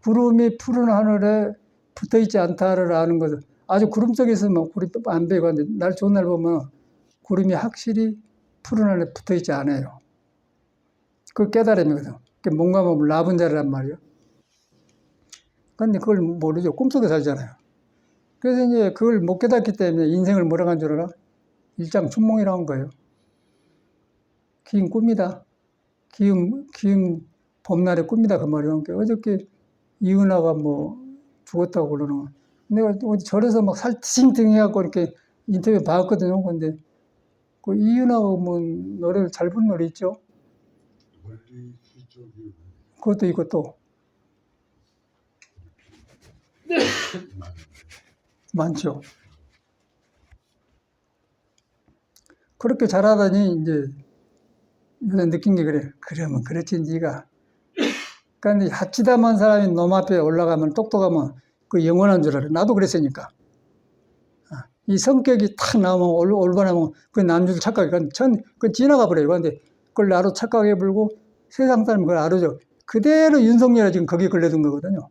구름이 푸른 하늘에 붙어있지 않다를 아는 것은 아주 구름 속에 있으면 구름이 안 보이고 하는데 날 좋은 날 보면 구름이 확실히 푸른 하늘에 붙어있지 않아요. 그 깨달음이거든. 몸과 몸을 놔본 자란 말이에요. 근데 그걸 모르죠. 꿈속에 살잖아요. 그래서 이제 그걸 못 깨닫기 때문에 인생을 뭐라고 한 줄 알아? 일장춘몽이라고 한 거예요. 긴 꿈이다. 긴 봄날의 꿈이다. 그 말이에요. 어저께 이은하가 뭐 죽었다고 그러는. 내가 어디 절에서 막 살팅팅 해갖고 이렇게 인터뷰 봤거든요. 근데 그 이은하가 뭐 노래를 잘 부른 노래 있죠? 그것도 있고 또 많죠. 그렇게 잘하다니 이제 요새 느낀 게 그래. 그러면 그렇지 네가. 그러니까 하치담한 사람이 놈 앞에 올라가면 똑똑하면 그 영원한 줄 알아. 나도 그랬으니까. 이 성격이 탁 나오면 올바르면 그 남주도 착각해. 그 지나가 버려요. 그런데 그걸 나로 착각해 불고 세상 사람이 그걸 알아죠. 그대로 윤석열이 지금 거기에 걸려든 거거든요.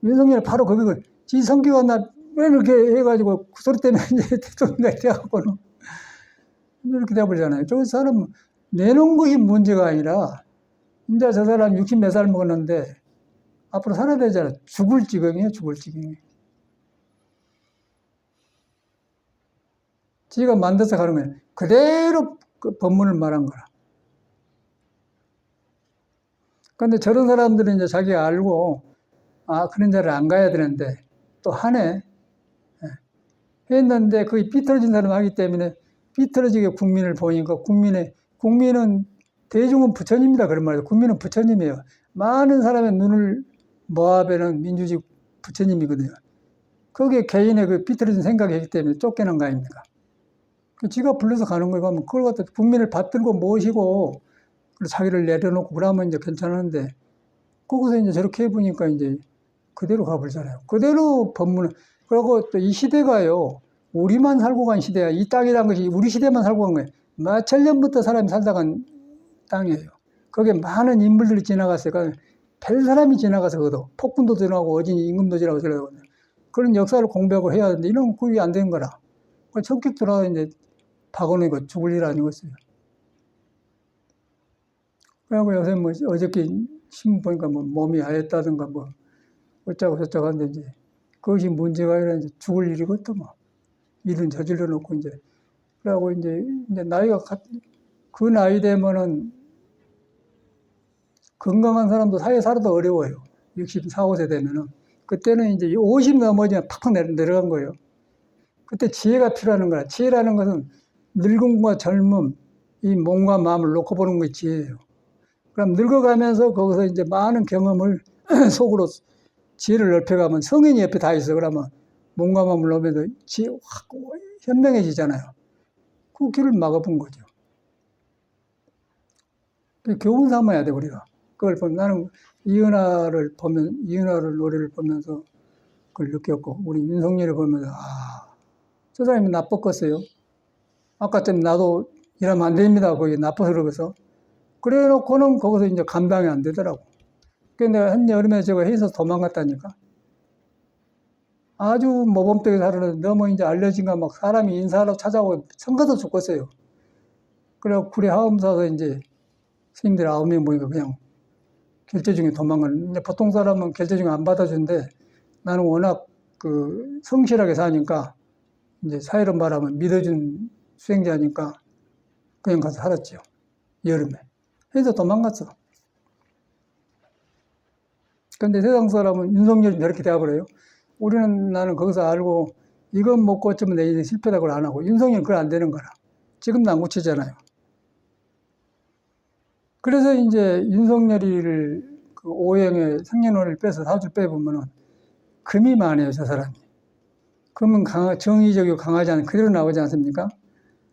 윤석열이 바로 거기 지 성격은 나 왜 이렇게 해가지고 그 소리 때문에 이제 대통령이 돼갖고는 이렇게 돼버리잖아요. 저 사람 내놓은 것이 문제가 아니라 이제 저 사람 60 몇 살 먹었는데 앞으로 살아야 되잖아요. 죽을 지경이에요. 죽을 지경이. 지가 만들어서 가는 거예요. 그대로 그 법문을 말한 거라. 그런데 저런 사람들은 이제 자기가 알고 그런 자를 안 가야 되는데 또 하네. 했는데 그게 삐뚤어진 사람 하기 때문에 삐뚤어지게 국민을 보니까 국민은 대중은 부처님이다 그런 말이에요. 국민은 부처님이에요. 많은 사람의 눈을 모아배는 민주주의 부처님이거든요. 거기에 개인의 그 삐뚤어진 생각이 있기 때문에 쫓겨난 거 아닙니까? 지가 불러서 가는 거에 가면 그걸 갖다 국민을 받들고 모시고 자기를 내려놓고 그러면 이제 괜찮은데 거기서 이제 저렇게 해보니까 이제 그대로 가버리잖아요. 그대로 법문을. 그리고 또 이 시대가요, 우리만 살고 간 시대야. 이 땅이란 것이 우리 시대만 살고 간 거예요. 몇천 년부터 사람이 살다 간 땅이에요. 거기에 많은 인물들이 지나갔어요. 그러니까 별 사람이 지나가서 거기도 폭군도 지나가고 어진이 임금도 지나가고 그러거든요. 그런 역사를 공부하고 해야 하는데 이런 그게 안 되는 거라. 성격 들어가 이제 박원이고 죽을 일 아니겠어요. 그래갖고 요새 뭐 어저께 신문 보니까 뭐 몸이 하였다든가 뭐 어쩌고 저쩌고 하는데 이제 그것이 문제가 아니라 이제 죽을 일이거든 뭐. 일은 저질러 놓고 이제. 그러고 이제 나이가 그 나이 되면은 건강한 사람도 사회에 살아도 어려워요. 64, 5세 되면은. 그때는 이제 50 넘어지면 팍팍 내려간 거예요. 그때 지혜가 필요한 거야. 지혜라는 것은 늙음과 젊음, 이 몸과 마음을 놓고 보는 게 지혜예요. 그럼 늙어가면서 거기서 이제 많은 경험을 속으로 지혜를 넓혀가면 성인이 옆에 다 있어. 그러면 몸과 마음을 놓으면서 지혜 확 현명해지잖아요. 그 길을 막아본 거죠. 교훈 삼아야 돼, 우리가. 그걸 보면 나는 이은하를 노래를 보면서 그걸 느꼈고, 우리 윤석열을 보면서, 저 사람이 나빴겠어요. 아까 전 나도 이러면 안 됩니다. 거기 나빠서 그러고서. 그래 놓고는 거기서 이제 감당이 안 되더라고. 내가 한여름에 저거 해서 도망갔다니까. 아주 모범되게 살았는데 너무 이제 알려진가 막 사람이 인사하러 찾아오고 성가서 죽겠어요. 그래갖고 구례 하엄사서 이제 스님들 9명 모이니까 그냥 결제 중에 도망가는. 이제 보통 사람은 결제 중에 안 받아준대. 나는 워낙 그 성실하게 사니까 이제 사회로 말하면 믿어준 수행자니까 그냥 가서 살았죠. 여름에. 해서 도망갔어. 근데 세상 사람은 윤석열이 저렇게 되어버려요. 나는 거기서 알고 이건 못 고치면 내 인생 실패라고 안 하고 윤석열은 그걸 안 되는 거라. 지금도 안 고치잖아요. 그래서 이제 윤석열이를 그 오행의 생년월일 빼서 사주를 빼보면은 금이 많아요, 저 사람이. 금은 정의적이고 강하지 않은 그대로 나오지 않습니까?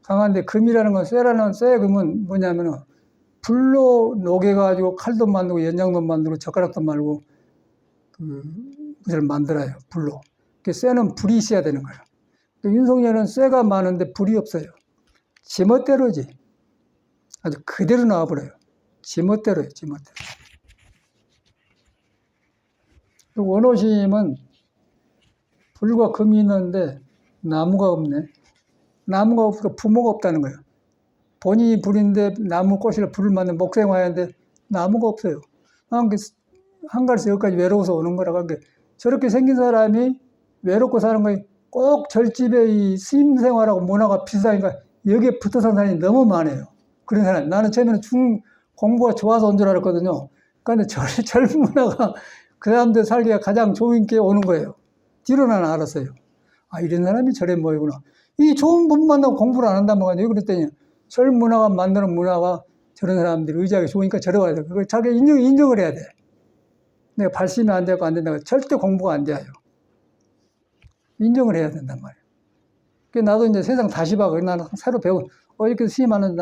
강한데 금이라는 건 쇠 금은 뭐냐면은 불로 녹여가지고 칼도 만들고 연장도 만들고 젓가락도 만들고 그것을 만들어요, 불로. 그 쇠는 불이 있어야 되는 거예요. 윤석열은 쇠가 많은데 불이 없어요. 지멋대로지. 아주 그대로 나와버려요. 지멋대로예요, 지멋대로. 원호심은 불과 금이 있는데 나무가 없네. 나무가 없으니까 부모가 없다는 거예요. 본인이 불인데 나무 꽃이라 불을 맞는 목생화인데 나무가 없어요. 한가에서 여기까지 외로워서 오는 거라. 그러니까 저렇게 생긴 사람이 외롭고 사는 거에 꼭 절집에 이 스님 생활하고 문화가 비슷하니까 여기에 붙어 사는 사람이 너무 많아요. 그런 사람. 나는 처음에는 공부가 좋아서 온 줄 알았거든요. 그런데 절 문화가 그 사람들 살기가 가장 좋은 게 오는 거예요. 뒤로 나는 알았어요. 아, 이런 사람이 절에 모이구나. 이 좋은 분 만나고 공부를 안 한단 말이에요. 그랬더니 절 문화가 만드는 문화가 저런 사람들이 의지하기 좋으니까 절에 와야 돼. 그걸 자기 인정을 해야 돼. 내가 발심이 안 되고 안 된다고 절대 공부가 안 돼요. 인정을 해야 된단 말이에요. 그래서 나도 이제 세상 다시 봐. 나는 새로 이렇게 스님하는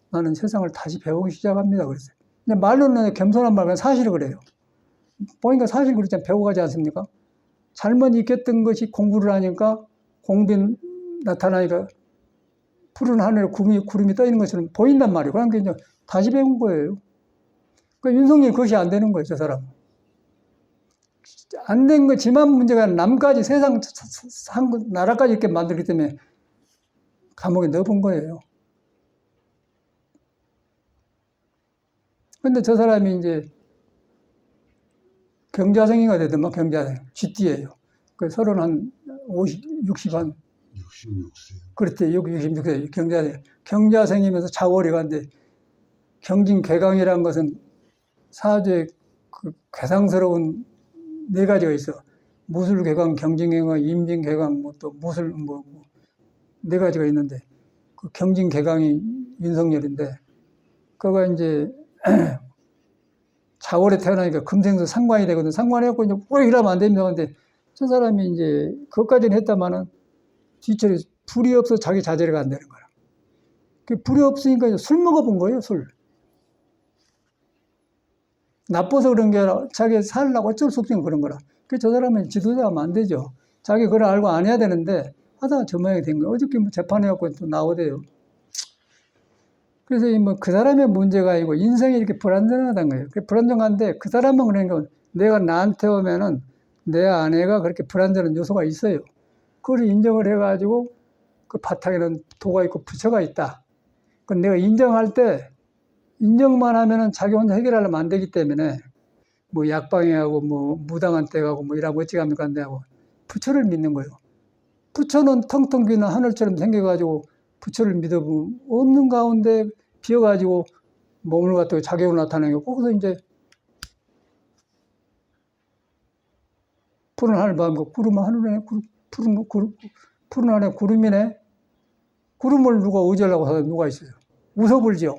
나는 세상을 다시 배우기 시작합니다. 그랬어요. 근데 말로는 겸손한 말, 그냥 사실을 그래요. 보니까 사실 그렇잖아요. 배워가지 않습니까? 잘못 익혔던 것이 공부를 하니까 공빈 나타나니까 푸른 하늘에 구름이 떠 있는 것처럼 보인단 말이에요. 그러니까 이제 다시 배운 거예요. 그러니까 윤석열 그것이 안 되는 거예요, 저 사람. 안 된 거지만 문제가 남까지 세상, 나라까지 이렇게 만들기 때문에 감옥에 넣어본 거예요. 근데 저 사람이 이제 경자생이가 되더만, 경자생. 쥐띠예요. 그 서른 한 60 한. 66세. 그렇대, 66세. 경자생. 경자생이면서 자월이 간데, 경진괴강이라는 것은 사주에 그 괴상스러운 4가지가 있어. 무술괴강, 경진괴강, 임진괴강, 또 무술, 4가지가 있는데, 그 경진괴강이 윤석열인데, 그거가 이제, 자월에 태어나니까 금생서 상관이 되거든. 상관해갖고 이제 오래 일하면 안 됩니다. 근데 저 사람이 이제 그것까지는 했다마는 뒤처리 불이 없어 자기 자제가 안 되는 거야. 그 불이 없으니까 이제 술 먹어본 거예요, 술. 나빠서 그런 게 아니라 자기 살려고 어쩔 수 없으니까 그런 거라. 저 사람은 지도자하면 안 되죠. 자기 그걸 알고 안 해야 되는데 하다가 저 모양이 된 거예요. 어저께 재판해갖고 또 나오대요. 그래서 그 사람의 문제가 아니고 인생이 이렇게 불안정하다는 거예요. 불안정한데 그 사람은 그러니까 내가 나한테 오면은 내 아내가 그렇게 불안정한 요소가 있어요. 그걸 인정을 해가지고 그 바탕에는 도가 있고 부처가 있다. 그 내가 인정할 때 인정만 하면은 자기 혼자 해결하려면 안 되기 때문에 약방해하고 무당한 때 가고 이라고 어찌합니까 안 되고 부처를 믿는 거예요. 부처는 텅텅 비는 하늘처럼 생겨가지고 부처를 믿어보면 없는 가운데 비어가지고 몸을 갖다가 작용을 나타내고 거기서 이제 푸른 하늘 밤과 구름 하늘에 푸른 하늘에 구름이네. 구름을 누가 의지하려고 하다 누가 있어요. 웃어불지요.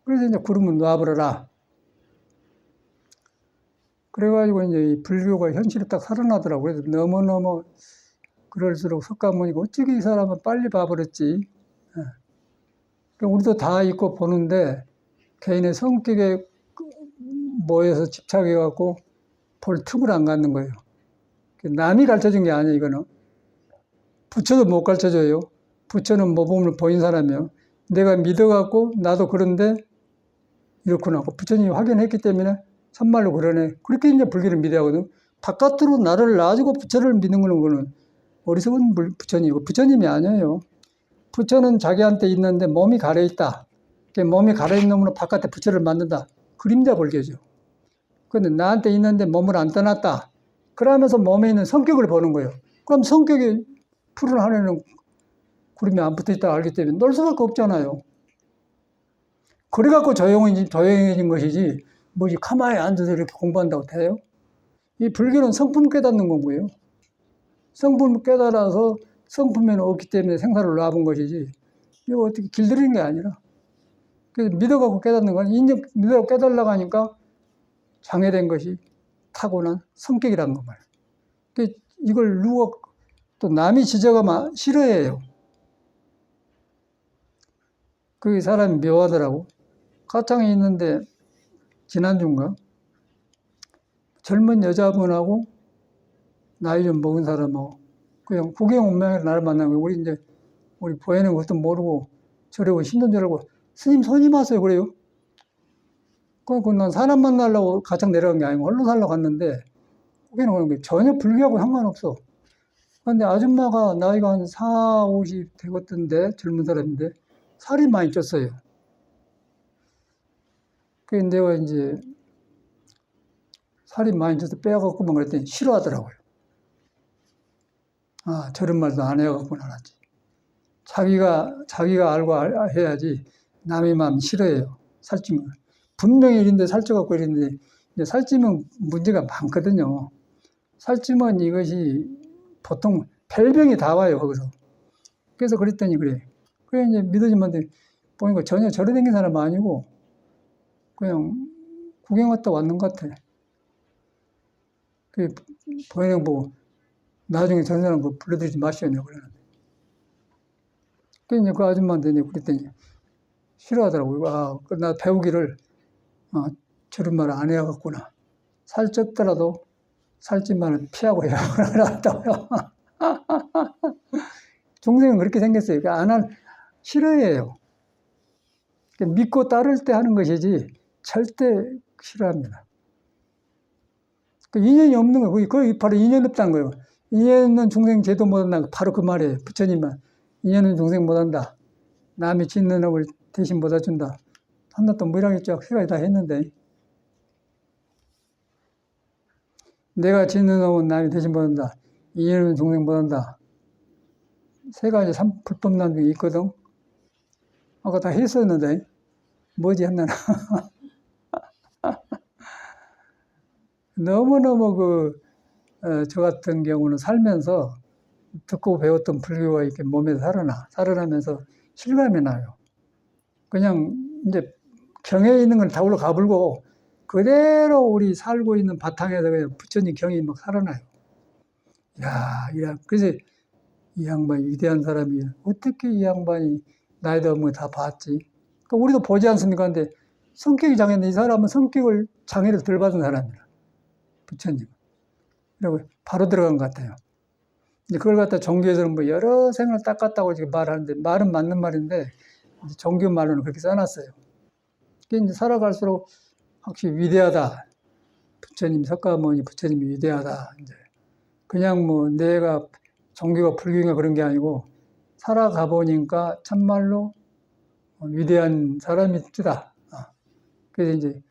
그래서 이제 구름을 놔버려라. 그래가지고 이제 이 불교가 현실에 딱 살아나더라고요. 그래서 너무너무 그럴수록 석가모니가 어떻게 이 사람은 빨리 봐버렸지. 우리도 다 있고 보는데 개인의 성격에 모여서 집착해갖고 볼 틈을 안 갖는 거예요. 남이 가르쳐준 게 아니에요, 이거는. 부처도 못 가르쳐줘요. 부처는 모범을 보인 사람이요. 내가 믿어갖고 나도 그런데 이렇구나. 부처님이 확인했기 때문에 참말로 그러네. 그렇게 이제 불교를 믿어야 하거든. 바깥으로 나를 놔주고 부처를 믿는 거는 어리석은 부처님이고, 부처님이 아니에요. 부처는 자기한테 있는데 몸이 가려있다. 몸이 가려있는 놈으로 바깥에 부처를 만든다. 그림자 불교죠. 근데 나한테 있는데 몸을 안 떠났다. 그러면서 몸에 있는 성격을 보는 거예요. 그럼 성격이 푸른 하늘에는 구름이 안 붙어 있다고 알기 때문에 놀 수밖에 없잖아요. 그래갖고 조용해진 것이지, 뭐지, 가만히 앉아서 이렇게 공부한다고 돼요? 이 불교는 성품 깨닫는 거고요. 성품을 깨달아서 성품에는 없기 때문에 생사를 놔본 것이지, 이거 어떻게 길들이는 게 아니라. 그래서 믿어갖고 깨닫는 건, 인정, 믿어갖고 깨달으려고 하니까 장애된 것이 타고난 성격이라는 거 말이에요. 이걸 누가, 또 남이 지적하면 싫어해요. 그 사람이 묘하더라고. 가창에 있는데, 지난주인가? 젊은 여자분하고 나이 좀 먹은 사람하고 그냥 구경 운명으로 나를 만난 거예요. 우리 보이는 것도 모르고 저러고 신던 줄 알고 스님 손님 왔어요. 그래요. 난 사람 만나려고 가창 내려간 게 아니고 홀로 살러 갔는데 구경 오는 게 전혀 불교하고 상관없어. 근데 아줌마가 나이가 한 4, 50 되었던데 젊은 사람인데 살이 많이 쪘어요. 그래서 내가 이제 살이 많이 쪄서 빼갖고만 그랬더니 싫어하더라고요. 아, 저런 말도 안 해갖고는 알았지. 자기가 알고 해야지 남의 마음 싫어해요. 살찌면. 분명히 이런데 살쪄갖고 이랬는데, 살찌면 문제가 많거든요. 살찌면 이것이 보통 별병이 다 와요, 거기서. 그래서 그랬더니 그래. 그래, 이제 믿어지면 보니까 전혀 저래 댕긴 사람 아니고, 그냥 구경 갔다 왔는 것 같아. 그, 보이는 거 보고, 나중에 전 사람 불러들이지 마시오, 그러는데. 그래서 그 아줌마한테 그랬더니 싫어하더라고요. 아, 나 배우기를, 저런 말 안 해야겠구나. 살쪘더라도 살찐 말은 피하고 해야 그러더라고요. 중생은 그렇게 생겼어요. 싫어해요. 믿고 따를 때 하는 것이지 절대 싫어합니다. 그 인연이 없는 거예요. 그게 바로 인연 없다는 거예요. 인연 없는 중생 제도 못한다. 바로 그 말이에요. 부처님은 인연 없는 중생 못한다. 남이 짓는 업을 대신 못해준다. 한낱 또 뭐라고 했죠? 세 가지 다 했는데. 내가 짓는 업은 남이 대신 못한다. 인연 없는 중생 못한다. 세 가지 불법난 중에 있거든. 아까 다 했었는데 뭐지 했나. 너무너무 저 같은 경우는 살면서 듣고 배웠던 불교가 이렇게 몸에 살아나면서 실감이 나요. 그냥 이제 경에 있는 건 다 올라가 불고 그대로 우리 살고 있는 바탕에서 그냥 부처님 경이 막 살아나요. 그래서 이 양반이 위대한 사람이 어떻게 이 양반이 나이도 없는 거 다 봤지. 그러니까 우리도 보지 않습니까? 근데 성격이 장애인데 이 사람은 성격을 장애를 덜 받은 사람이라. 부처님. 그리고 바로 들어간 것 같아요. 그걸 갖다 종교에서는 뭐 여러 생을 닦았다고 지금 말하는데, 말은 맞는 말인데, 종교 말로는 그렇게 써놨어요. 이제 살아갈수록 확실히 위대하다. 부처님, 석가모니 부처님이 위대하다. 이제 그냥 뭐 내가 종교가 불교인가 그런 게 아니고, 살아가 보니까 참말로 위대한 사람이다. 그래서 이제,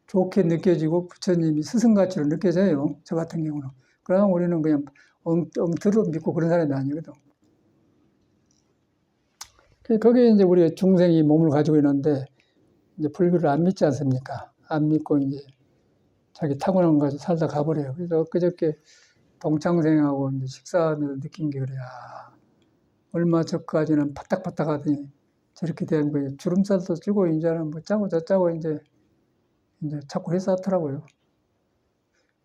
좋게 느껴지고 부처님이 스승같이로 느껴져요. 저 같은 경우는. 그러면 우리는 그냥 엉터리로 믿고 그런 사람이 아니거든. 거기에 이제 우리 중생이 몸을 가지고 있는데, 이제 불교를 안 믿지 않습니까? 안 믿고 이제 자기 타고난 거 가지고 살다 가버려요. 그래서 그저께 동창생하고 이제 식사하면서 느낀 게 그래요. 얼마 전까지는 파닥파닥 하더니 저렇게 된 거예요. 주름살도 찌고 이제는 뭐 짜고 저짜고 이제 자꾸 해서 하더라고요.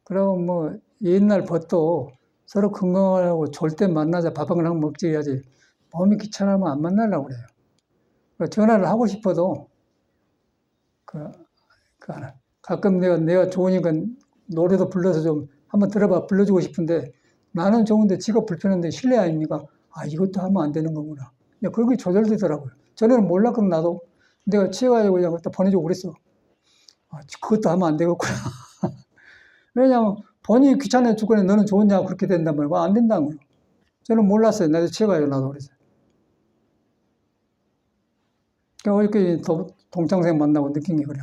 그럼 뭐 옛날 법도 서로 건강하고 좋을 때 만나자 밥 한 그릇 먹지 해야지 몸이 귀찮으면 안 만나려고 그래요. 전화를 하고 싶어도 가끔 내가 좋으니까 노래도 불러서 좀 한번 들어봐 불러주고 싶은데 나는 좋은데 지가 불편한데 실례 아닙니까? 이것도 하면 안 되는 거구나. 그게 조절되더라고요. 전에는 몰랐거든 나도. 내가 취해가지고 그냥 갖다 보내주고 그랬어. 그것도 하면 안 되겠구나. 왜냐하면 본인이 귀찮아 죽겠네. 너는 좋으냐 그렇게 된단 말이고 안 된다는 거예요. 저는 몰랐어요. 나도 취해가지고 나도 그랬어요. 어저께 동창생 만나고 느낀 게 그래.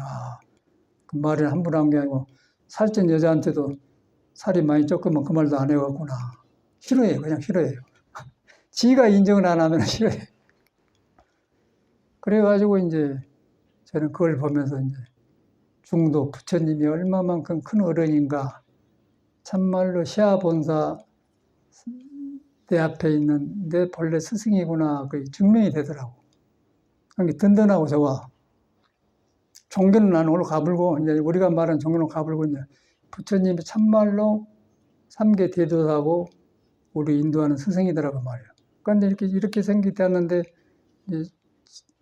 그 말을 함부로 한 게 아니고 살찐 여자한테도 살이 많이 쪘으면 그 말도 안 해갖구나. 싫어해요. 그냥 싫어해요. 지가 인정을 안 하면 싫어해요. 그래가지고 이제 저는 그걸 보면서 이제 중도 부처님이 얼마만큼 큰 어른인가. 참말로 시아본사 내 앞에 있는 내 본래 스승이구나. 그게 증명이 되더라고. 그게 든든하고 좋아. 종교는 나는 오늘 가불고, 이제 우리가 말하는 종교는 가불고, 이제 부처님이 참말로 삼계 대도사고 우리 인도하는 스승이더라고 말이에요. 그런데 이렇게 생기되었는데,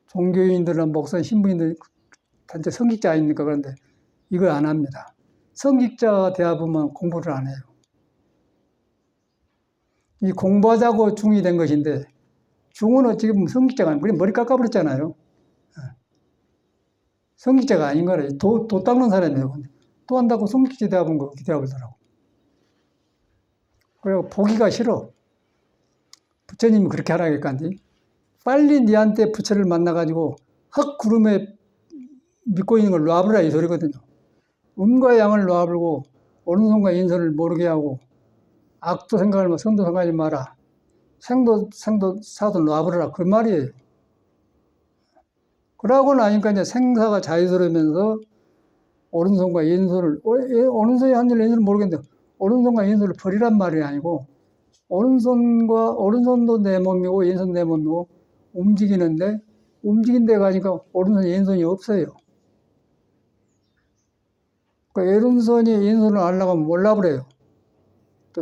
종교인들은 목사, 신부인들 단체 성직자 아닙니까? 그런데 이걸 안 합니다. 성직자가 되어 보면 공부를 안 해요. 이 공부하자고 중이 된 것인데, 중은 어찌 보면 성직자가 아니고, 머리 깎아버렸잖아요. 성직자가 아닌 거래. 도 닦는 사람이에요. 또 한다고 성직자 되어 본 거 되어버리더라고. 그리고 보기가 싫어. 부처님이 그렇게 하라니까지. 빨리 니한테 부처를 만나가지고 흑 구름에 믿고 있는 걸 놔버라 이 소리거든요. 음과 양을 놔버리고 오른손과 인손을 모르게 하고 악도 생각하지 마, 선도 생각하지 마라. 생도 사도 놔버려라 그 말이에요. 그러고 나니까 이제 생사가 자유스러우면서 오른손과 왼손을 오른손이 한줄 왼손을 모르겠는데 오른손과 왼손을 버리란 말이 아니고 오른손도 내 몸이고 왼손 내 몸이고 움직이는데 움직인 데 가니까 오른손 왼손이 없어요. 그러니까 오른손이 왼손을 알려면 몰라버려요. 또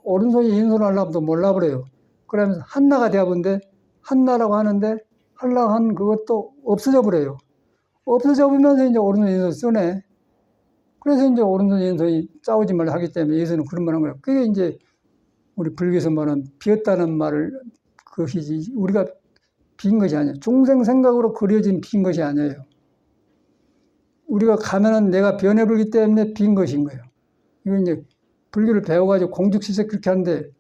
오른손이 왼손을 알려면 또 몰라버려요. 그러면서 한나가 되어본데 한나라고 하는데 하려고 한 그것도 없어져 버려요. 없어져 버리면서 이제 오른손 왼손 쓰네. 그래서 이제 오른손 왼손이 싸우지 말라 하기 때문에 예수는 그런 말 한 거예요. 그게 이제 우리 불교에서 말하는 비었다는 말을 그것이지 우리가 빈 것이 아니에요. 중생 생각으로 그려진 빈 것이 아니에요. 우리가 가면은 내가 변해버리기 때문에 빈 것인 거예요. 이건 이제 불교를 배워가지고 공죽시세 그렇게 하는데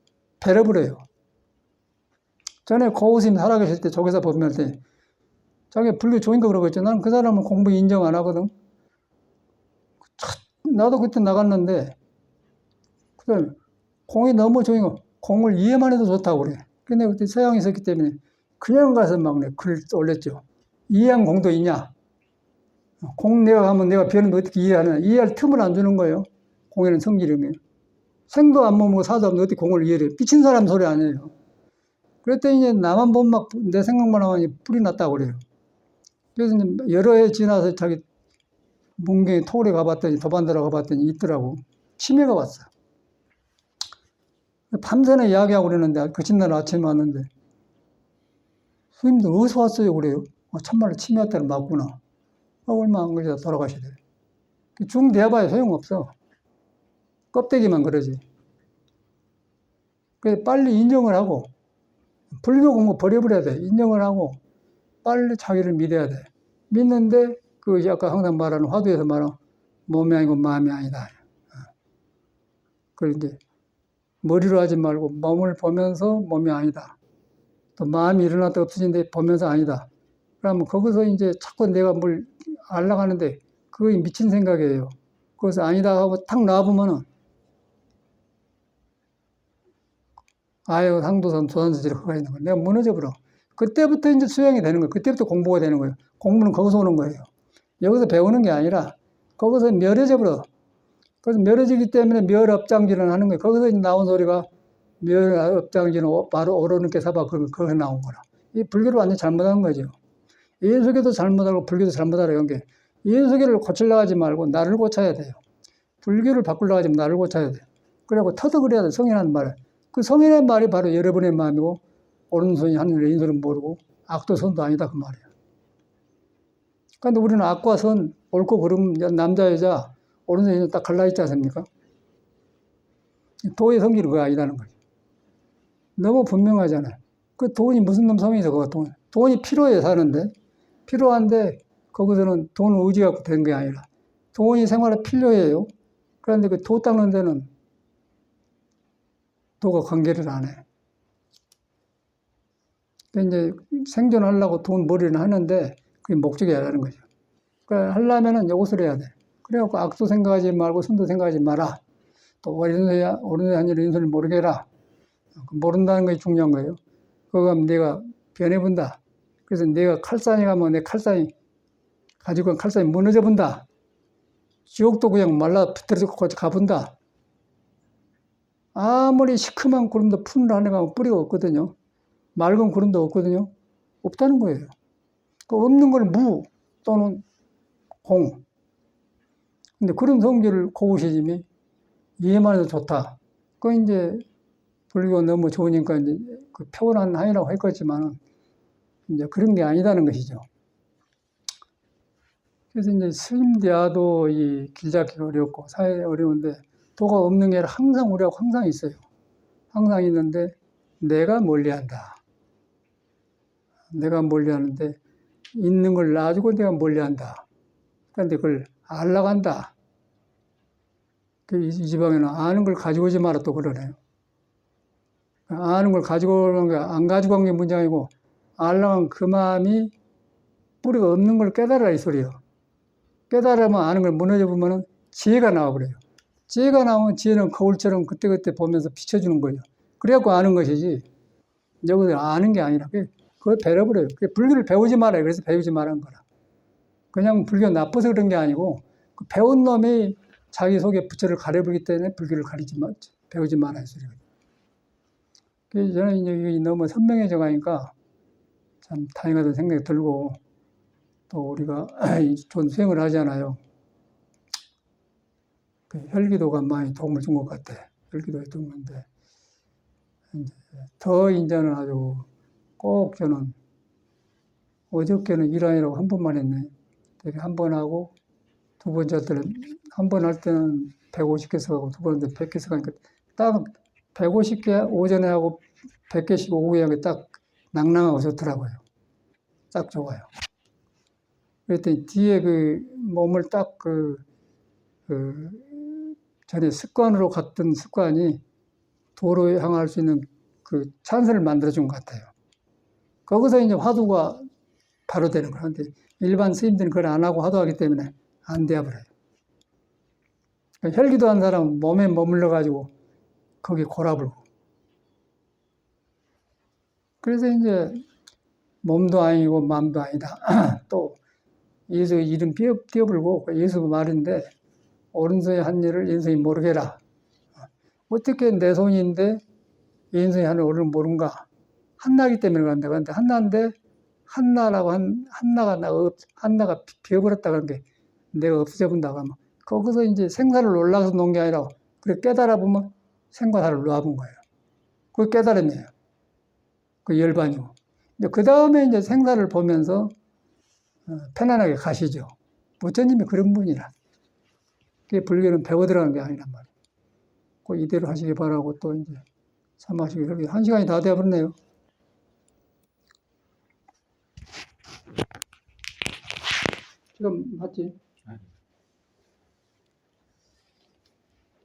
배려버려요. 전에 고우스님 살아계실 때 조계사 법명할 때 자기 불교 좋으니까 그러고 있죠. 나는 그 사람은 공부 인정 안 하거든. 나도 그때 나갔는데 그다음에 공이 너무 좋으니까 공을 이해만 해도 좋다고 그래. 근데 그때 서양에 있었기 때문에 그냥 가서 막 글 올렸죠. 이해한 공도 있냐? 공 내가 하면 내가 변을 어떻게 이해하느냐? 이해할 틈을 안 주는 거예요. 공에는 성질이면. 생도 안 먹고 사도 없는데 어떻게 공을 이해를 해? 삐친 사람 소리 아니에요. 그랬더니 이제 나만 보면 막 내 생각만 하면 뿔이 났다고 그래요. 그래서 이제 여러 해 지나서 자기 문경에 토굴에 가봤더니 도반도로 가봤더니 있더라고. 치매가 왔어. 밤새나 이야기하고 그러는데 그 전날 아침에 왔는데 스님들 어디서 왔어요? 그래요. 참말로 치매 왔다는 맞구나. 얼마 안 걸려서 돌아가시대. 중대봐야 소용없어. 껍데기만 그러지. 그래서 빨리 인정을 하고 불교 공부 버려버려야 돼. 인정을 하고 빨리 자기를 믿어야 돼. 믿는데 그것이 아까 항상 말하는 화두에서 말하는 몸이 아니고 마음이 아니다. 그런데 머리로 하지 말고 몸을 보면서 몸이 아니다. 또 마음이 일어났다 없어진데 보면서 아니다. 그러면 거기서 이제 자꾸 내가 뭘 알려고 하는데 그게 미친 생각이에요. 그래서 아니다 하고 탁 놔보면은 아유 상도선 조산소지로 허가 있는 거야. 내가 무너져 버려. 그때부터 이제 수양이 되는 거예요. 그때부터 공부가 되는 거예요. 공부는 거기서 오는 거예요. 여기서 배우는 게 아니라 거기서 멸해져 버려. 그래서 멸해지기 때문에 멸업장지를 하는 거예요. 거기서 나온 소리가 멸업장지는 바로 오르는게 사바 그거 나온 거라. 이 불교를 완전히 잘못한 거죠. 예수계도 잘못하고 불교도 잘못하라는 게 예수계를 고치려고 하지 말고 나를 고쳐야 돼요. 불교를 바꾸려고 하지 말고 나를 고쳐야 돼요. 그리고 터득을 해야 돼. 성인하는 말을. 그 성인의 말이 바로 여러분의 마음이고 오른손이 하늘 왼손은 모르고 악도 선도 아니다 그 말이에요. 그런데 우리는 악과 선, 옳고 그름, 남자 여자 오른손 왼손 딱 갈라있지 않습니까? 도의 성질이 그거 아니라는 거죠. 너무 분명하잖아요. 그 돈이 무슨 놈 성이죠 그거 돈. 돈이 필요해 사는데 필요한데 거기서는 돈 의지 갖고 된 게 아니라 돈이 생활에 필요해요. 그런데 그 도 닦는 데는 도가 관계를 안 해. 이제 생존하려고 돈 벌이는 하는데 그게 목적이 아니라는 거죠. 그러니까 하려면은 이것을 해야 돼. 그래갖고 악도 생각하지 말고 선도 생각하지 마라. 또 옳은소리 아니라 왼소리 모르게 해라. 모른다는 것이 중요한 거예요. 그거 하면 내가 변해본다. 그래서 내가 칼산에 가면 내 칼산이 가지고 간 칼산이 무너져 본다. 지옥도 그냥 말라 붙들어서 가본다. 아무리 시큼한 구름도 푸른 하늘에 가면 뿌리가 없거든요. 맑은 구름도 없거든요. 없다는 거예요. 그 없는 걸 무 또는 공. 근데 그런 성질을 고우시님이 이해만 해도 좋다. 그 이제 불교가 너무 좋으니까 이제 그 표현한 한이라고 했겠지만 이제 그런 게 아니다는 것이죠. 그래서 이제 스님 대화도 이 길 잡기가 어렵고 사회 어려운데 도가 없는 게 아니라 항상 우리하고 항상 있어요. 항상 있는데 내가 멀리한다. 내가 멀리하는데 있는 걸 놔주고 내가 멀리한다. 그런데 그걸 알라고 한다. 이 지방에는 아는 걸 가지고 오지 마라 또 그러네요. 아는 걸 가지고 오는 게 안 가지고 온 게 문제아니고 알라고 한 그 마음이 뿌리가 없는 걸 깨달으라 이 소리예요. 깨달으면 아는 걸 무너져 보면은 지혜가 나와버려요. 지혜가 나오면 지혜는 거울처럼 그때그때 보면서 비춰주는 거예요. 그래갖고 아는 것이지 여기서 아는 게 아니라 그걸 배워버려요. 불교를 배우지 말아요. 그래서 배우지 말한 거라. 그냥 불교 나빠서 그런 게 아니고 그 배운 놈이 자기 속에 부처를 가려버리기 때문에 불교를 배우지 말아요. 그래서 저는 이제 너무 선명해져 가니까 참 다행하다는 생각이 들고 또 우리가 좋은 수행을 하잖아요. 그 혈기도가 많이 도움을 준 것 같아. 혈기도에 도움인데 더 이제는 아주 꼭 저는 어저께는 일환이라고 한 번만 했네. 되게 한 번 하고 두 번째 때는 한 번 할 때는 150개 써가고 두 번 할 때 100개 써가니까 딱 150개 오전에 하고 100개씩 오후에 하는 게 딱 낭낭하고 좋더라고요. 딱 좋아요. 그랬더니 뒤에 그 몸을 딱 전에 습관으로 갔던 습관이 도로 향할 수 있는 그 찬스를 만들어준 것 같아요. 거기서 이제 화두가 바로 되는 거예요. 근데 일반 스님들은 그걸 안 하고 화두하기 때문에 안 되어버려요. 혈기도 한 사람은 몸에 머물러가지고 거기 골아불고. 그래서 이제 몸도 아니고 마음도 아니다. 또 예수 이름 띄어불고 예수 말인데 오른손이 한 일을 왼손이 모르게라. 어떻게 내 손인데 왼손이 하는 오른을 모른가? 한나기 때문에 그런데 한나인데 한나라고 한나가 비어버렸다 그런 게 내가 없어져 본다고 하면 거기서 이제 생사를 올라가서 놓은 게 아니라 그래 깨달아 보면 생과사를 놓아본 거예요. 그게 깨달음이에요. 그 열반이고. 그 다음에 이제 생사를 보면서 편안하게 가시죠. 부처님이 그런 분이라. 그게 불교는 배워 들어간 게 아니란 말이에요. 그 이대로 하시기 바라고 또 이제 참하시기 그렇게 1시간이 다 되어버렸네요. 지금 맞지?